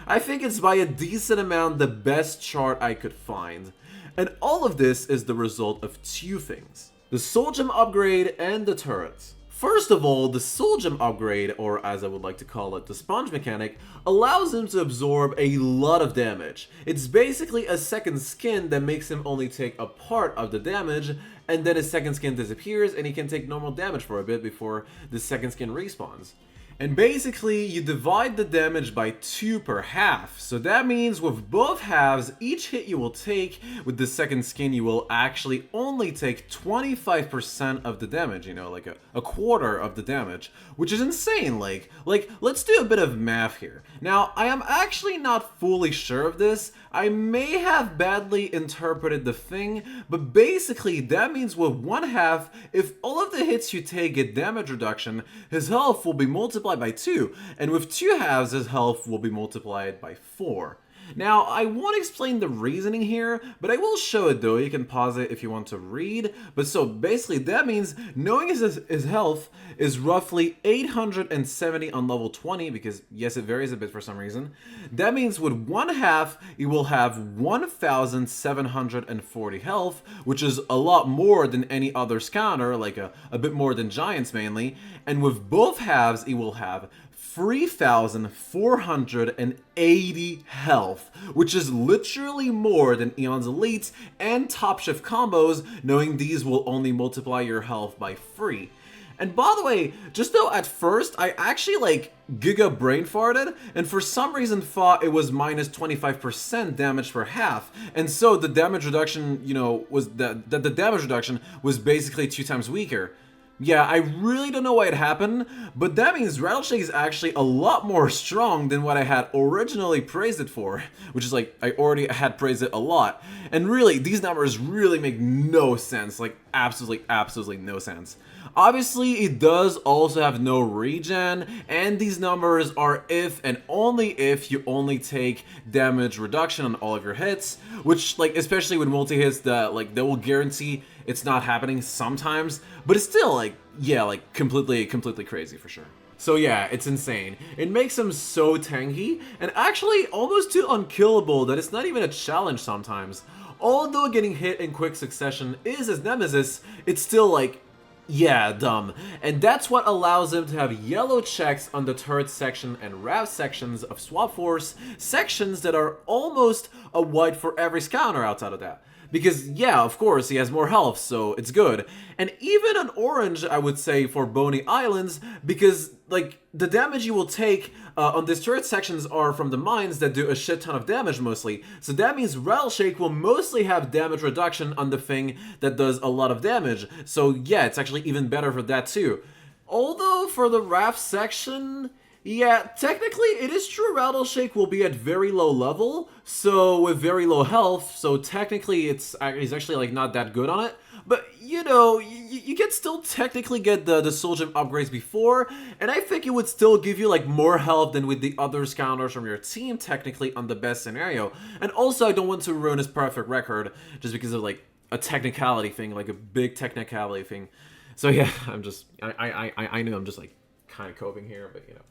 I think it's by a decent amount the best chart I could find. And all of this is the result of 2 things: the soul gem upgrade and the turrets. First of all, the soul gem upgrade, or as I would like to call it, the sponge mechanic, allows him to absorb a lot of damage. It's basically a second skin that makes him only take a part of the damage, and then his second skin disappears and he can take normal damage for a bit before the second skin respawns. And basically, you divide the damage by 2 per half, so that means with both halves, each hit you will take with the second skin, you will actually only take 25% of the damage, you know, like a quarter of the damage, which is insane. Like, let's do a bit of math here. Now, I am actually not fully sure of this. I may have badly interpreted the thing, but basically that means with 1/2, if all of the hits you take get damage reduction, his health will be multiplied by 2, and with 2 halves, his health will be multiplied by 4. Now, I won't explain the reasoning here, but I will show it though. You can pause it if you want to read. But so basically that means knowing his health is roughly 870 on level 20, because yes, it varies a bit for some reason. That means with 1/2, you will have 1,740 health, which is a lot more than any other counter, like a bit more than Giants mainly. And with both halves, he will have 3,480 health, which is literally more than Eon's Elites and Top Shift combos, knowing these will only multiply your health by 3. And by the way, just though at first I actually like giga brain farted and for some reason thought it was minus 25% damage per half, and so the damage reduction, you know, was that the damage reduction was basically 2 times weaker. Yeah, I really don't know why it happened, but that means Rattleshake is actually a lot more strong than what I had originally praised it for, which is like, I already had praised it a lot. And really, these numbers really make no sense, like absolutely no sense. Obviously, it does also have no regen, and these numbers are if and only if you only take damage reduction on all of your hits, which, like, especially with multi-hits, that will guarantee it's not happening sometimes, but it's still, like, yeah, like, completely crazy for sure. So yeah, it's insane. It makes him so tanky, and actually almost too unkillable that it's not even a challenge sometimes. Although getting hit in quick succession is his nemesis, it's still like, yeah, dumb. And that's what allows him to have yellow checks on the turret section and RAV sections of Swap Force, sections that are almost a white for every counter outside of that. Because, yeah, of course, he has more health, so it's good. And even an orange, I would say, for Boney Islands, because, like, the damage you will take on these turret sections are from the mines that do a shit ton of damage mostly. So that means Rattleshake will mostly have damage reduction on the thing that does a lot of damage. So, yeah, it's actually even better for that, too. Although, for the RAF section... yeah, technically, it is true Rattleshake will be at very low level, so with very low health, so technically he's actually, like, not that good on it. But, you know, you can still technically get the Soul Gem upgrades before, and I think it would still give you, like, more health than with the other scoundrels from your team, technically, on the best scenario. And also, I don't want to ruin his perfect record, just because of, like, a technicality thing, like a big technicality thing. So, yeah, I know I'm just, like, kind of coping here, but, you know.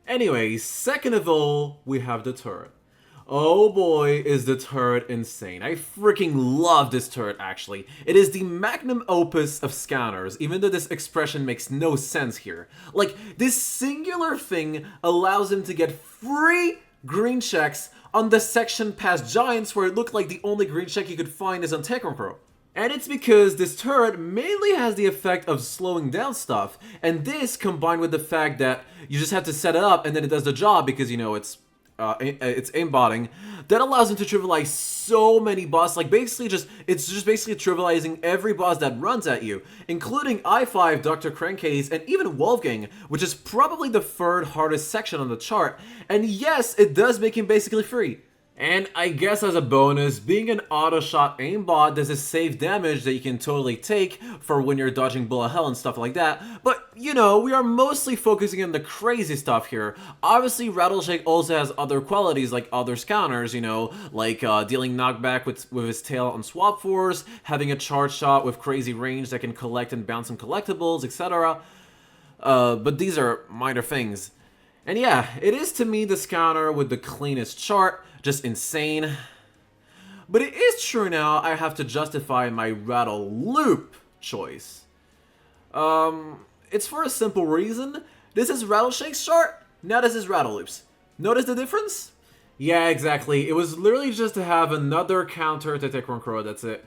Anyway, second of all, we have the turret. Oh boy, is the turret insane. I freaking love this turret, actually. It is the magnum opus of scanners, even though this expression makes no sense here. Like, this singular thing allows him to get free green checks on the section past Giants where it looked like the only green check you could find is on Technocro. And it's because this turret mainly has the effect of slowing down stuff, and this combined with the fact that you just have to set it up and then it does the job because, you know, it's aimbotting, that allows him to trivialize so many bosses. Like, basically it's just basically trivializing every boss that runs at you, including I-5, Dr. Crankcase, and even Wolfgang, which is probably the third hardest section on the chart, and yes, it does make him basically free. And I guess as a bonus, being an auto-shot aimbot, there's a safe damage that you can totally take for when you're dodging bullet hell and stuff like that. But, you know, we are mostly focusing on the crazy stuff here. Obviously, Rattleshake also has other qualities like other scounders, you know, like dealing knockback with his tail on Swap Force, having a charge shot with crazy range that can collect and bounce on collectibles, etc. But these are minor things. And yeah, it is to me the counter with the cleanest chart, just insane. But it is true now I have to justify my Rattle Loop choice. It's for a simple reason. This is Rattleshake's chart, now this is Rattle Loop's. Notice the difference? Yeah, exactly. It was literally just to have another counter to Techron Crow, that's it.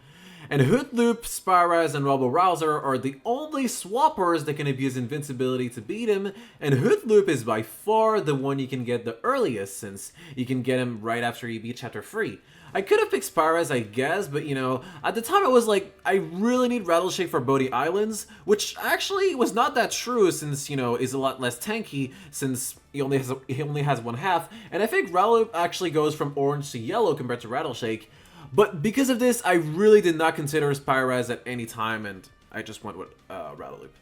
And Hood Loop, Spyraz, and Robo Rouser are the only swappers that can abuse invincibility to beat him, and Hood Loop is by far the one you can get the earliest, since you can get him right after you beat Chapter 3. I could have picked Spyraz, I guess, but you know, at the time I was like, I really need Rattleshake for Bodhi Islands, which actually was not that true since, you know, is a lot less tanky since he only has one half, and I think Rattle Loop actually goes from orange to yellow compared to Rattleshake. But because of this, I really did not consider Spyraz at any time, and I just went with Rattle Loop.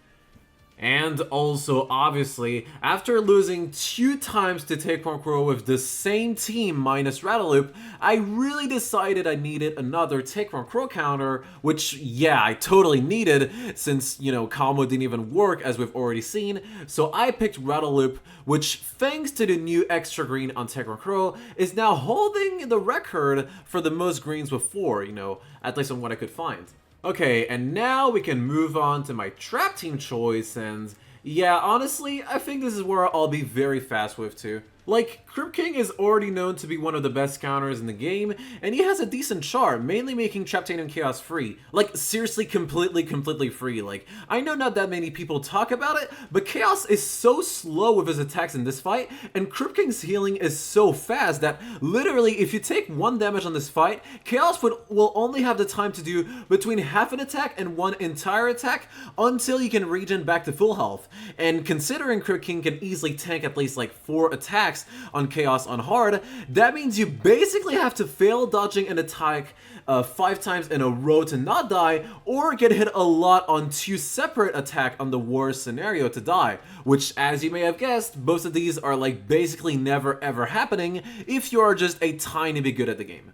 And also, obviously, after losing 2 times to Techron Crow with the same team minus Rattle Loop, I really decided I needed another Techron Crow counter, which, yeah, I totally needed, since, you know, combo didn't even work, as we've already seen. So I picked Rattle Loop, which, thanks to the new extra green on Techron Crow, is now holding the record for the most greens with 4, you know, at least on what I could find. Okay, and now we can move on to my trap team choice, and yeah, honestly, I think this is where I'll be very fast with too. Like, Crypt King is already known to be one of the best counters in the game, and he has a decent chart, mainly making Traptanium Chaos free. Like, seriously, completely free. Like, I know not that many people talk about it, but Chaos is so slow with his attacks in this fight, and Crypt King's healing is so fast that, literally, if you take 1 damage on this fight, Chaos will only have the time to do between half an attack and 1 entire attack until you can regen back to full health. And considering Crypt King can easily tank at least, like, 4 attacks, attacks on Chaos on hard, that means you basically have to fail dodging an attack 5 times in a row to not die, or get hit a lot on 2 separate attacks on the worst scenario to die, which, as you may have guessed, both of these are like basically never ever happening if you are just a tiny bit good at the game.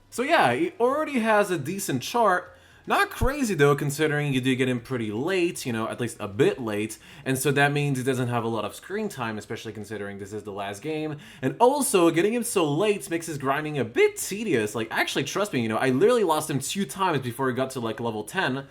So yeah, he already has a decent chart. Not crazy though, considering you do get him pretty late, you know, at least a bit late, and so that means he doesn't have a lot of screen time, especially considering this is the last game. And also, getting him so late makes his grinding a bit tedious. Like, actually, trust me, you know, I literally lost him 2 times before he got to like level 10.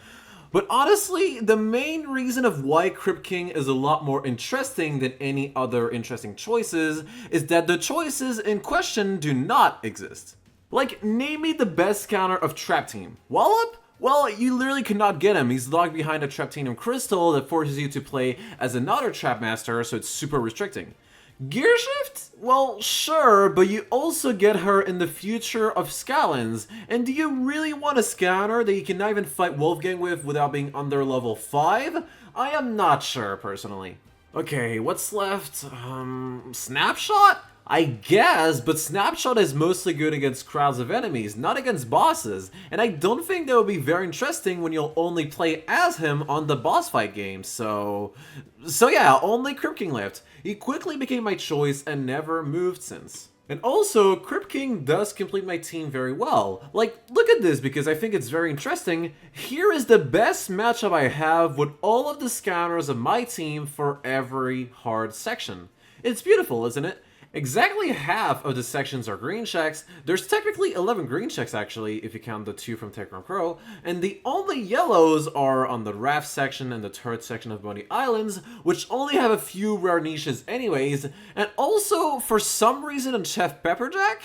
But honestly, the main reason of why Crypt King is a lot more interesting than any other interesting choices is that the choices in question do not exist. Like, name me the best counter of Trap Team. Wallop? Well, you literally cannot get him. He's locked behind a Traptinium crystal that forces you to play as another Trap Master, so it's super restricting. Gear Shift? Well, sure, but you also get her in the future of Skylanders. And do you really want a Scanner that you cannot even fight Wolfgang with without being under level 5? I am not sure, personally. Okay, what's left? Snapshot? I guess, but Snapshot is mostly good against crowds of enemies, not against bosses, and I don't think that would be very interesting when you'll only play as him on the boss fight game, so yeah, only Crypt King left. He quickly became my choice and never moved since. And also, Crypt King does complete my team very well. Like, look at this, because I think it's very interesting. Here is the best matchup I have with all of the scanners of my team for every hard section. It's beautiful, isn't it? Exactly half of the sections are green checks. There's technically 11 green checks actually, if you count the 2 from Techron Pro, and the only yellows are on the raft section and the turret section of Boney Islands, which only have a few rare niches anyways, and also, for some reason on Chef Pepperjack?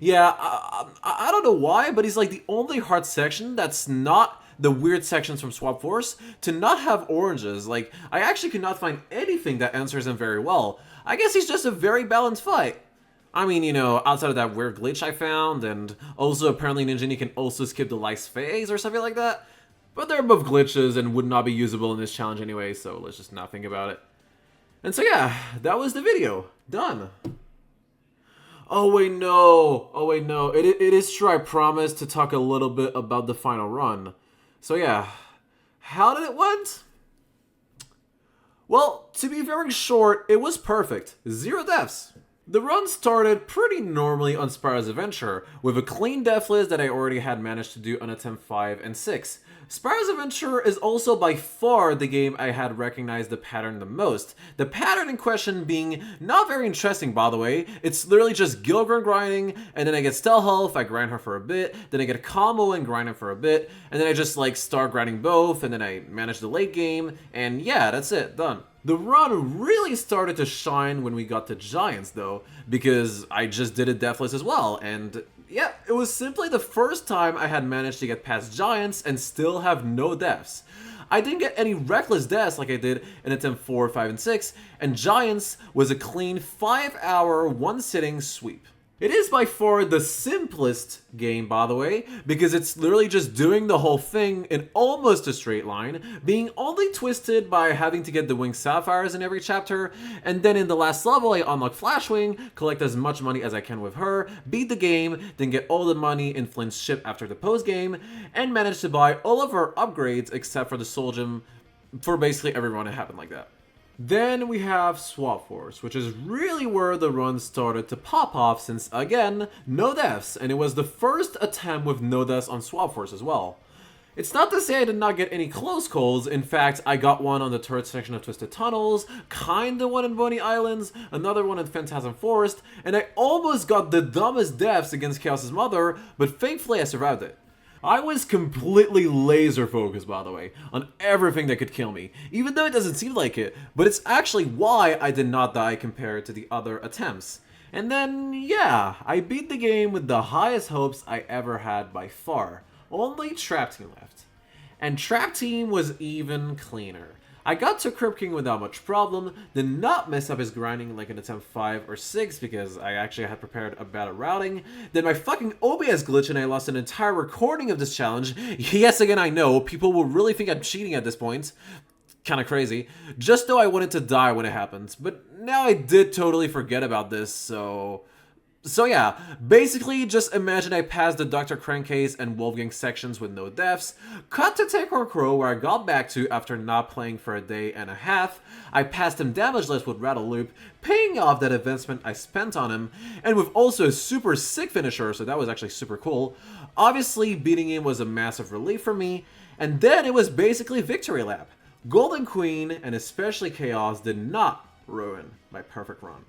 Yeah, I don't know why, but he's like the only hard section that's not the weird sections from Swap Force to not have oranges. Like, I actually could not find anything that answers him very well. I guess he's just a very balanced fight. I mean, you know, outside of that weird glitch I found, and also apparently Ninjini can also skip the last phase or something like that. But they're both glitches and would not be usable in this challenge anyway, so let's just not think about it. And so yeah, that was the video. Done. Oh wait, no. Oh wait, no. It is true, I promised to talk a little bit about the final run. So yeah, how did it went? Well, to be very short, it was perfect. 0 deaths. The run started pretty normally on Spyro's Adventure, with a clean death list that I already had managed to do on attempt 5 and 6. Spyro's Adventure is also by far the game I had recognized the pattern the most. The pattern in question being not very interesting, by the way. It's literally just Gilgrim grinding, and then I get Stell Health, I grind her for a bit, then I get a combo and grind her for a bit, and then I just like start grinding both, and then I manage the late game, and yeah, that's it, done. The run really started to shine when we got to Giants though, because I just did a deathless as well, and yeah, it was simply the first time I had managed to get past Giants and still have no deaths. I didn't get any reckless deaths like I did in attempt 4, 5, and 6, and Giants was a clean 5-hour, 1-sitting sweep. It is by far the simplest game, by the way, because it's literally just doing the whole thing in almost a straight line, being only twisted by having to get the Winged Sapphires in every chapter, and then in the last level I unlock Flashwing, collect as much money as I can with her, beat the game, then get all the money in Flint's ship after the post-game, and manage to buy all of her upgrades except for the Soul Gem for basically every run it happened like that. Then we have Swap Force, which is really where the run started to pop off since, again, no deaths, and it was the first attempt with no deaths on Swap Force as well. It's not to say I did not get any close calls. In fact, I got one on the turret section of Twisted Tunnels, kinda one in Boney Islands, another one in Phantasm Forest, and I almost got the dumbest deaths against Chaos's mother, but thankfully I survived it. I was completely laser focused, by the way, on everything that could kill me, even though it doesn't seem like it, but it's actually why I did not die compared to the other attempts. And then, yeah, I beat the game with the highest hopes I ever had by far. Only Trap Team left. And Trap Team was even cleaner. I got to Crypt King without much problem, did not mess up his grinding like in attempt 5 or 6 because I actually had prepared a better routing. Then my fucking OBS glitched and I lost an entire recording of this challenge. Yes, again, I know, people will really think I'm cheating at this point. kind of crazy. Just though I wanted to die when it happens, but now I did totally forget about this, So yeah, basically just imagine I passed the Dr. Crankcase and Wolfgang sections with no deaths, cut to Tekor Crow where I got back to after not playing for a day and a half, I passed him damageless with Rattle Loop, paying off that investment I spent on him, and with also a super sick finisher, so that was actually super cool. Obviously beating him was a massive relief for me, and then it was basically victory lap. Golden Queen, and especially Chaos, did not ruin my perfect run.